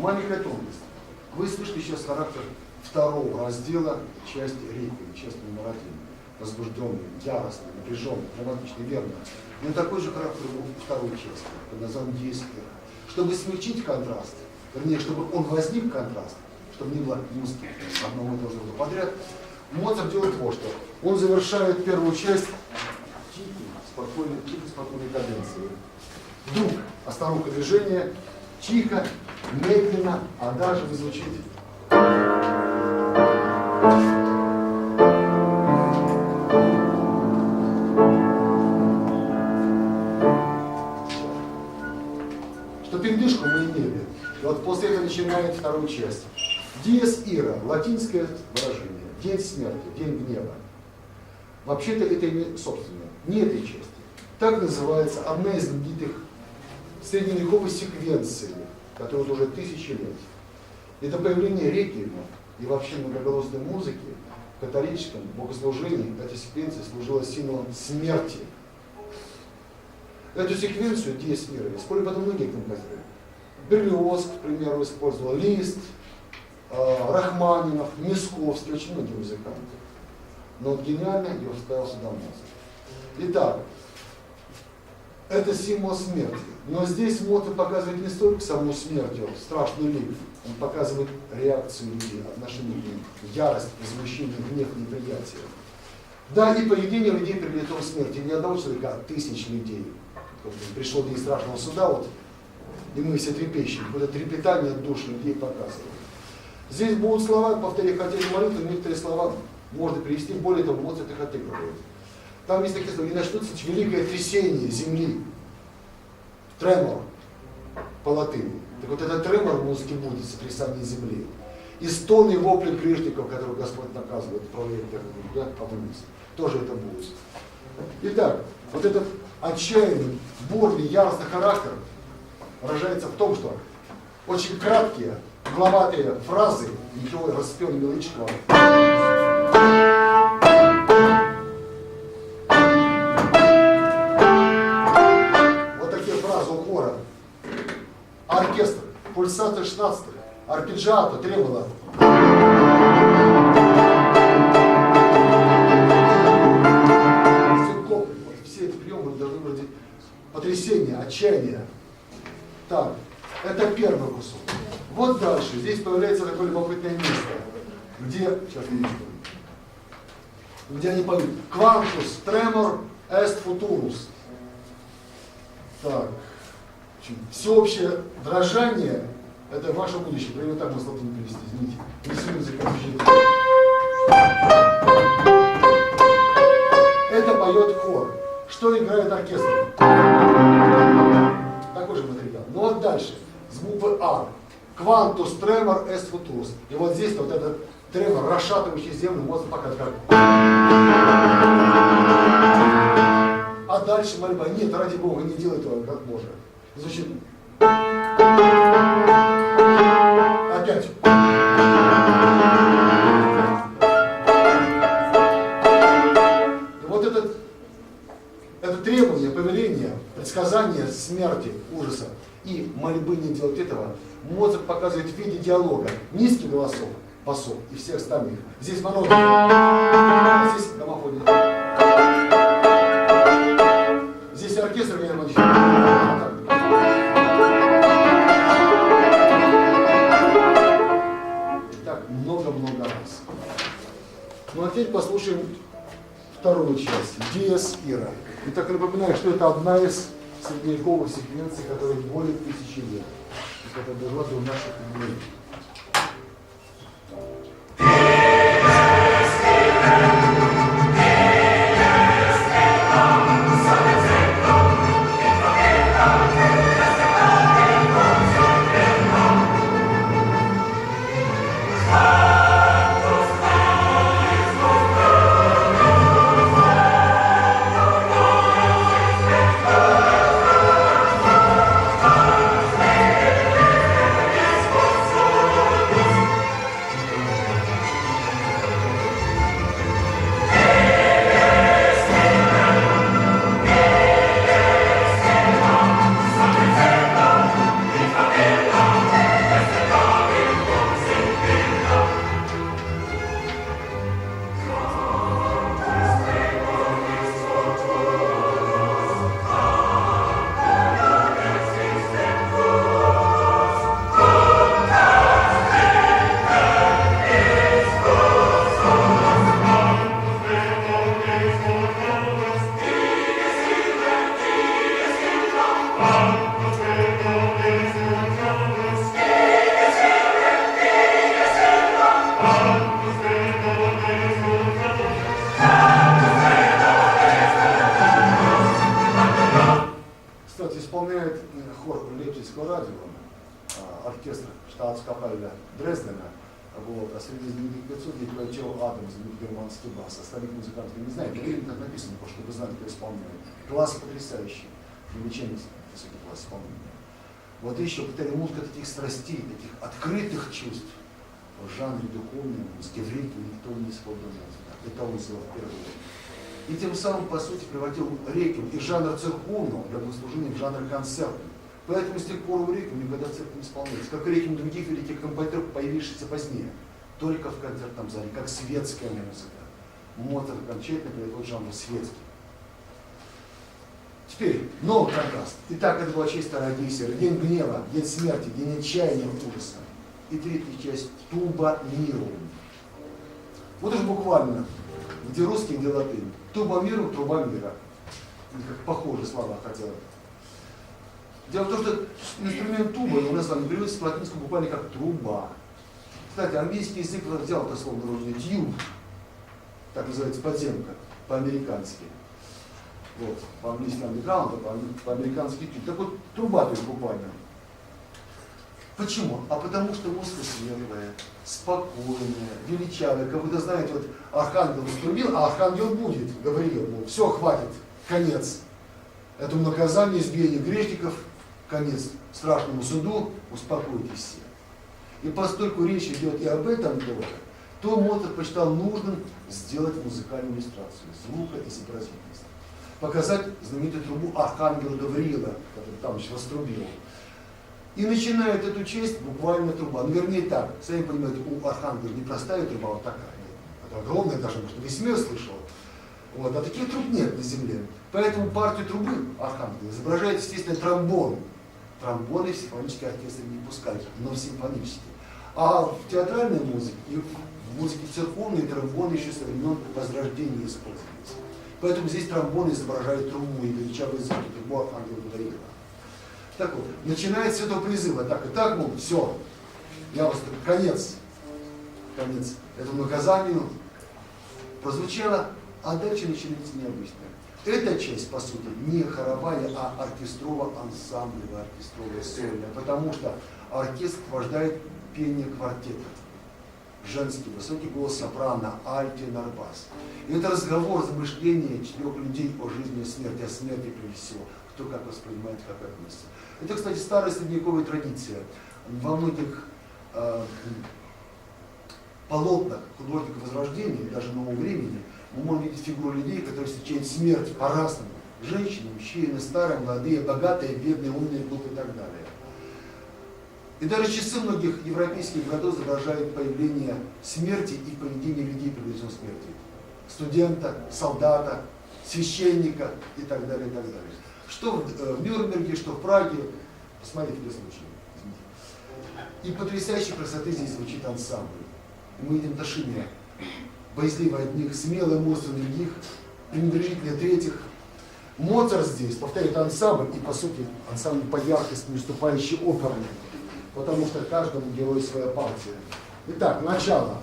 маленькая тонкость. Вы слышите сейчас характер второго раздела, часть реквием, часть номер 1. Возбужденный, яростный, напряженный, драматичный, верно. Но такой же характер был у второй части, под названием диез ира. Чтобы смягчить контраст, вернее, чтобы он возник контраст, чтобы не было музыки одного и того же подряд, Моцарт делает вот что. Он завершает первую часть тихой, спокойной каденцией. Вдруг остановка движения, тихо, медленно, а даже звучит. Что передышку мы имели. И вот после этого начинает вторую часть. Диез ира, латинское выражение. День смерти, день гнева. Вообще-то это имя собственное, не этой части. Так называется одна из знаменитых средневековой секвенций, которая вот уже 1000 лет. Это появление реквиема и вообще многоголосной музыки в католическом богослужении. Эта секвенция служила символом смерти. Эту секвенцию диез ира использовали потом многие композиторы. Берлиоз, к примеру, использовал, Лист, Рахманинов, Мисковский, очень многие музыканты. Но вот гениально ее вставил сюда Моцарт. Итак, это символ смерти. Но здесь Моцарт показывает не столько саму смерть, страшный лик. Он показывает реакцию людей, отношение к ним, ярость, возмущение, гнев, неприятие. Да, и поведение людей перед лицом смерти. Не одного человека, а 1000 людей. Пришел день страшного суда, вот, и мы все трепещем. Вот это трепетание душ людей показывает. Здесь будут слова, повторяю, хотели молитву, некоторые слова можно перевести, более того, Моцарт их отыгрывает. Там есть такие слова, и начнется великое трясение земли, тремор по латыни. Так вот этот тремор в музыке будет, сотрясание земли. И стоны и вопли грешников, которые Господь наказывает, отправляет вниз. Тоже это будет. Итак, вот этот отчаянный, бурный, яростный характер выражается в том, что очень краткие, угловатые фразы, ничего распел мелодического. Вот такие фразы у хора. Оркестр, пульсация 16, арпеджиато, тремоло. Все эти приемы должны выразить потрясение, отчаяние. Так, это первый кусок. Вот дальше. Здесь появляется такое любопытное место, где, сейчас я вижу, где они поют «Quantus tremor est futurus». Так, всеобщее дрожание – это ваше будущее. Прямо так мы слова не перевести, извините. Не сильно заканчивать. Это поет хор. Что играет оркестр? Такой же материал. Ну вот дальше. С буквы А. Quantus tremor est futurus. И вот здесь вот этот тремор, расшатывающий землю, можно показать как. А дальше мольба. Нет, ради Бога, не делай этого, как можно. Звучит. Опять. Вот это требование, повеление, предсказание смерти, ужаса и мольбы не делать этого, Моцарт показывает в виде диалога. Низкий голосок, басов и всех остальных. Здесь монотон, а здесь гомофония. Здесь оркестр гармоничный. Так, много-много раз. Ну а теперь послушаем вторую часть. Диез ира. Итак, напоминаю, что это одна из средневековых секвенций, которая более 1000 лет. Это дожила до наших дней. исполняет хор Лейпцигского радио, оркестр штатскапелля Дрездена. Вот, а среди знаменитых 500 есть Чел Адамс, германский бас. Остальных музыкантов я не знаю, это время так написано, потому что вы знаете, кто исполняет. Класс потрясающий, необычайный высокий класс исполнения. Вот еще, повторяю, музыка таких страстей, таких открытых чувств в жанре духовной музыки, в ритме никто не способен. Это он сделал в первую очередь. И тем самым, по сути, превратил реквием из жанра церковного для богослужения в жанр концертный. Поэтому с тех пор у реквием никогда церковь не исполняется. Как и реквием других великих композиторов, появившихся позднее. Только в концертном зале, как светская музыка. Моцарт окончательно перевел жанр светский. Теперь новый контраст. Итак, это была часть вторая Одиссея. День гнева, день смерти, день отчаяния, ужаса. И третья часть Туба миру. Вот уж буквально, где русский, где латынь. Туба миру, труба мира. Как похожие слова хотя бы. Дело в том, что инструмент туба у нас с вами переводится с латинского буквально как труба. Кстати, английский язык взял это слово народное тьюб, так называется подземка, по-американски. Вот, по-английски underground, по-американски тьюб. Так вот, труба то есть буквально. Почему? А потому что музыка смелая, спокойная, величавая. Как вы знаете, вот архангел вострубил, а архангел будет, говорил, мол, все, хватит, конец. Этому наказанию избиения грешников, конец страшному суду, успокойтесь все. И поскольку речь идет и об этом тоже, то Моцарт посчитал нужным сделать музыкальную иллюстрацию, звукоизобразительность. Показать знаменитую трубу архангела Гавриила, который там еще вострубил. И начинает эту часть буквально труба. Ну, вернее так, сами понимаете, у архангела не простая труба, вот такая. Это огромная даже, может, весь мир слышал. Вот, а таких труб нет на земле. Поэтому партию трубы архангела изображает, естественно, тромбон. Тромбоны в симфонический оркестр не пускают, но в симфонический. А в театральной музыке и в музыке церковной тромбоны еще со времен Возрождения использовались. Поэтому здесь тромбоны изображают трубу и величавые звуки, трубу архангела Гавриила. Так вот, начинается с этого призыва. Так и так, мол, все, я вас конец этому наказанию прозвучало, а дальше начинается необычное. Эта часть, по сути, не хоровая, а оркестрово-ансамблевая, оркестровая, сольная, потому что оркестр сопровождает пение квартета. Женский, высокий голос сопрано, альт, тенор, бас. И это разговор, размышления 4 людей о жизни и смерти, о смерти прежде всего, кто как воспринимает, как относится. Это, кстати, старая средневековая традиция. Во многих полотнах художников Возрождения, даже нового времени, мы можем видеть фигуру людей, которые встречают смерть по-разному. Женщины, мужчины, старые, молодые, богатые, бедные, умные, глупые и так далее. И даже часы многих европейских городов изображают появление смерти и поведение людей, приближенных к смерти. Студента, солдата, священника и так далее, и так далее. Что в Нюрнберге, что в Праге, посмотрите, где случай. И потрясающей красоты здесь звучит ансамбль. Мы видим Ташине, боязливо одних, смелое мужество других, пренебрежительное третьих. Моцарт здесь повторяет ансамбль, и по сути ансамбль по яркости, не уступающий оперным, потому что каждому герою своя партия. Итак, начало.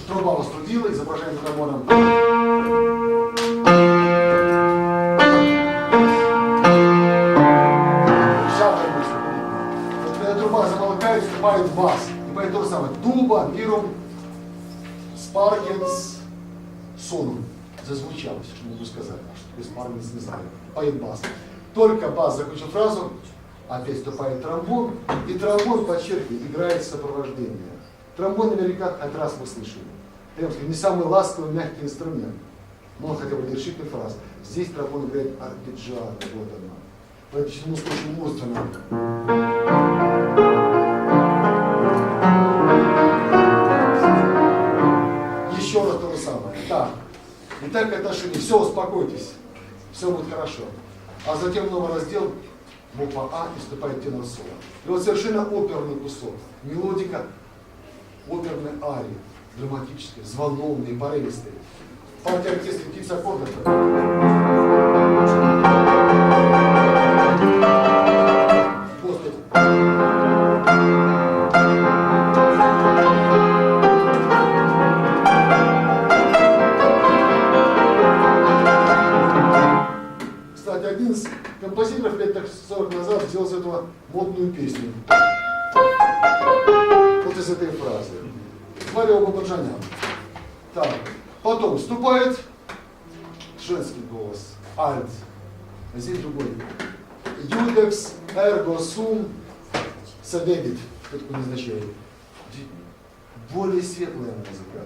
Труба вострубила, изображаем тромбоном. Вот когда труба замолкает, вступает бас. И поэтому то же самое. Туба, мирум, спаргенс, сонум. Зазвучало все, что могу сказать. Без спаргенс не знаю. Поет бас. Только бас закончил фразу, опять вступает тромбон, и тромбон, подчеркиваю, играет сопровождение. Тромбон наверняка хоть раз вы слышали. Прямо скажем, не самый ласковый, мягкий инструмент, но хотя бы решительный фраз. Здесь тромбон играет арпеджиато, вот она. Поэтому очень мужественно. Еще раз то же самое. Так. Итак, это ошибки. Все, успокойтесь. Все будет хорошо. А затем новый раздел, буква А, и вступает тенор соло. И вот совершенно оперный кусок. Мелодика оперной арии, драматической, взволнованной, порывистой. Партия оркестра птица аккордов. Господи. Кстати, один из композиторов лет 40 назад сделал из этого модную песню. Вот из этой фразы. Марио Бабаджанян. Так. Потом вступает женский голос. Альт. А здесь другой. Юдекс эрго сум садебит. Что такое назначение? Более светлая музыка.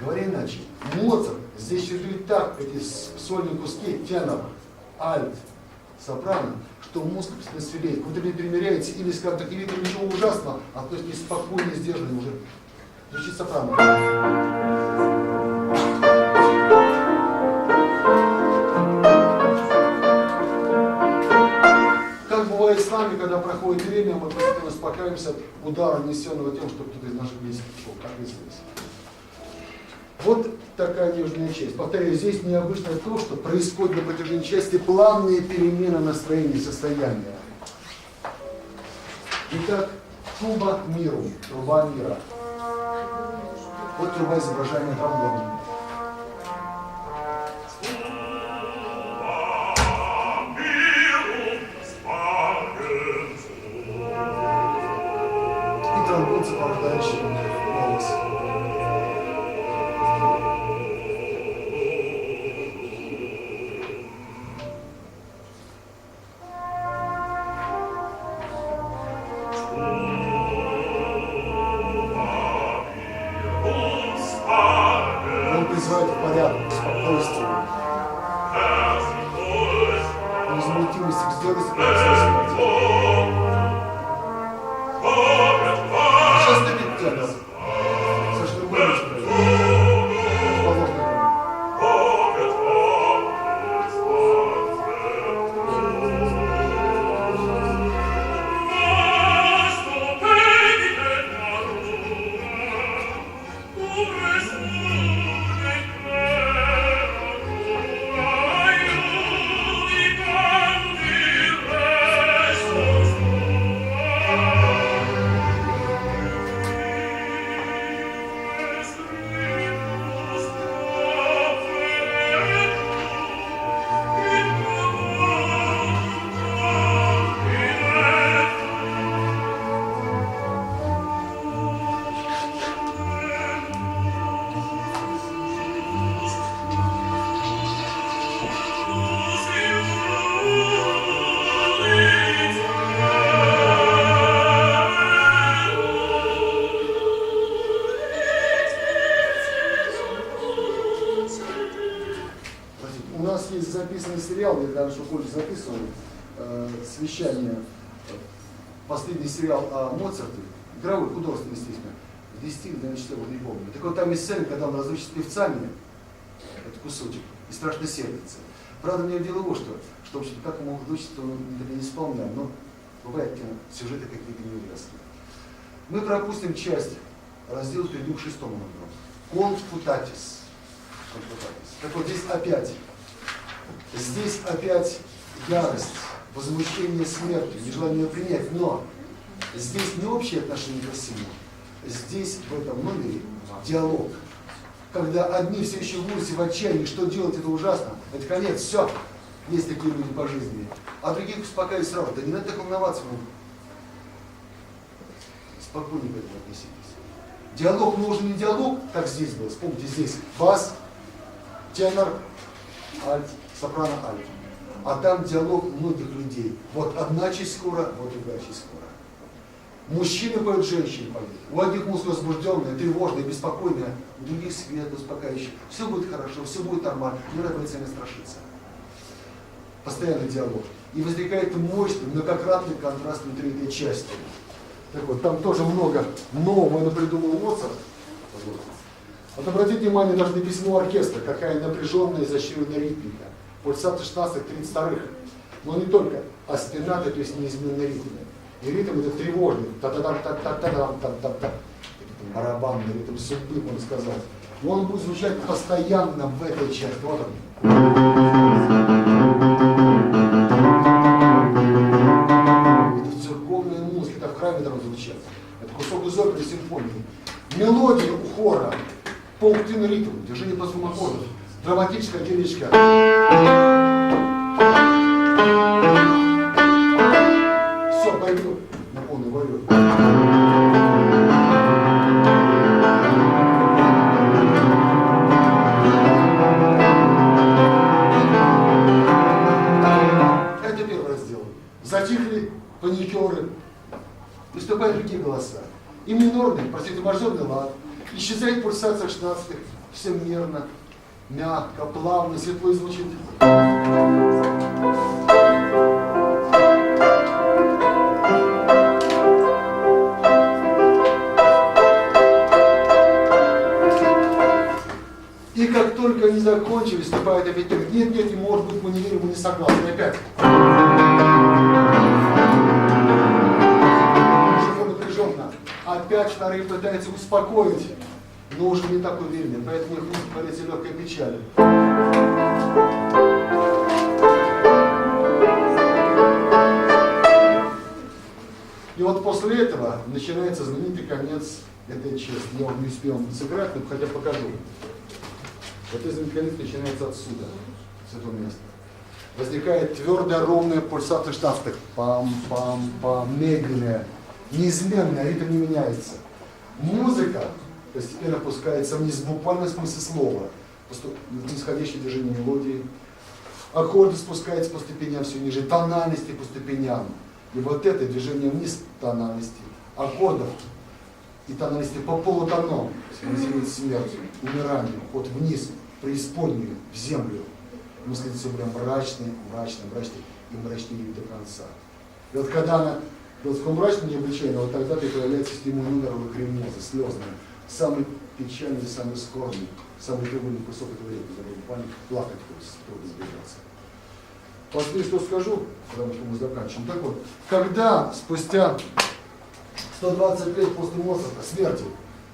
Говоря иначе, Моцарт здесь чередует так эти сольные куски, тенор, альт, сопрано, что мозг свирепеет. Вот вы перемеряете или, скажем так, не видно ничего ужасного, а то есть неспокойно, сдержанно уже звучит сопрано. Как бывает с нами, когда проходит время, мы постепенно успокаиваемся от удара, нанесенного тем, что кто-то из наших близких ушел, как и здесь. Вот такая нежная часть. Повторяю, здесь необычно то, что происходит на протяжении части плавные перемены настроения и состояния. Итак, труба миру, труба мира. Вот труба изображения тромбона. И тромбон, сопровождающий голос. Он призывает в порядок, спокойствие, невозмутимость, сделать смерти. Сейчас ступит тенор. Саша, ты будешь У нас есть записанный сериал, я даже что позже записывал, «Священие», последний сериал о Моцарте, игровой, художественный, естественно, в 10 или 4 не помню. Так вот там есть сцена, когда он разучит с певцами, это кусочек, и страшно сердится. Правда, мне дело вот что вообще-то как он мог выучить, он не исполнял, но бывает сюжеты какие-то неясные. Мы пропустим часть, раздел перейдем к 6 номеру. Конфутатис. Так вот здесь опять ярость, возмущение смертью, нежелание ее принять, но здесь не общее отношение ко всему, здесь в этом номере диалог. Когда одни все еще в ужасе, в отчаянии, что делать, это ужасно, это конец, все, есть такие люди по жизни, а других успокаивать сразу, да не надо так волноваться, спокойнее к этому относитесь. Диалог нужен не диалог, как здесь был, вспомните, здесь бас, тенор, альт, сопрано, альт. А там диалог многих людей. Вот одна часть скоро, вот другая часть скоро. Мужчины поют, женщины поют. У одних музыка возбужденная, тревожная, беспокойная, у других свет успокаивающий. Все будет хорошо, все будет нормально, не надо бойцами страшиться. Постоянный диалог. И возникает мощный, многократный контраст внутри этой части. Так вот, там тоже много нового придумал Моцарт. Вот обратите внимание даже на письмо оркестра, какая напряженная, изощренная ритмика. Пульсаты 16-32. Но не только, а стенаты, то есть неизменные ритмы. И ритм это тревожный. Та-та-та-та-та-та-та-та-та. Барабанный ритм судьбы, можно сказать. И он будет звучать постоянно в этой части. Вот он. Это церковный когда в храме там звучат. Это кусок из оперы симфонии. Мелодия у хора, пауктин ритм, движение по своему аккорду, драматическая делечка. Все, пойду на полный валют. Это первый раздел. Затихли паникеры, выступают другие голоса. И минорный, простите, мажорный лад. Исчезает пульсация шестнадцатых, все мерно, мягко, плавно, светло и звучит. И как только они закончили, вступает опять тем, нет, не может быть, мы не верим, мы не согласны. И опять. Опять вторые пытаются успокоить, но уже не так уверены, поэтому их музыка творится легкая печаль. И вот после этого начинается знаменитый конец этой части. Я вот не успел сыграть, но хотя покажу. Вот этот знаменитый конец начинается отсюда, с этого места. Возникает твердая, ровная пульсация штанцев. Пам-пам-пам, медленная. Неизменный, ритм не меняется. Музыка постепенно опускается вниз в буквальном смысле слова. Нисходящее движение мелодии. Аккорды спускаются по ступеням все ниже, тональности по ступеням. И вот это движение вниз тональности, аккордов и тональности по полутонам, символизирует смерть, умирание, ход вниз, в преисподнюю, в землю. Музыка все прям мрачный и мрачнее до конца. И вот когда она в таком мрачном необычайно, вот тогда появляется стимул номера лакримоза, слезная, самый печальный, самый скорбный, самый тревожный кусок этого времени, буквально плакать хочется, трудно сбежаться. Последнее, что скажу, потому что мы заканчиваем. Так вот, когда спустя 120 лет после Моцарта, смерти,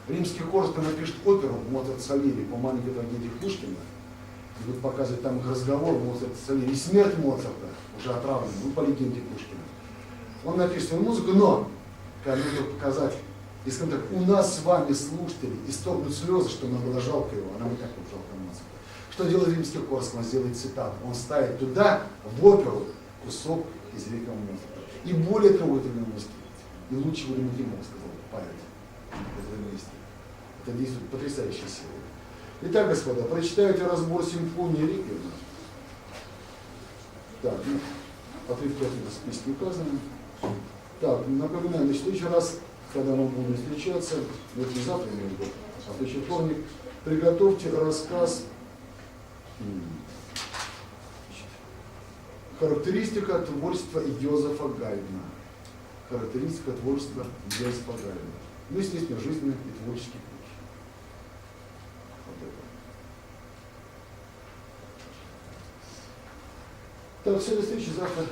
римский Корсаков напишет оперу Моцарт Сальери по маленькой трагедии Пушкина, и будет показывать там их разговор Моцарт Сальери, и смерть Моцарта, уже отравленная, ну по легенде Пушкина. Он напишет свою музыку, но, как нужно показать, и скажем так, у нас с вами, слушатели, исторгнут слезы, что нам было жалко его, а нам и так было жалко Моцарта. Что делает римский Корсаков? Он сделает цитату. Он ставит туда, в оперу, кусок из великого Моцарта. И более трогательной музыки, и лучшего не мог, сказал поэт. Это действует потрясающей силой. Итак, господа, прочитайте разбор симфонии Риккерна. Так, ну, отрывки в списке указаны. Так, напоминаю, значит, в следующий раз, когда мы будем встречаться, вот не завтра, а в следующий вторник, приготовьте рассказ «Характеристика творчества Йозефа Гайдна». Характеристика творчества Йозефа Гайдна. Ну, естественно, жизненный и творческий путь. Вот это. Так, все, до встречи завтра.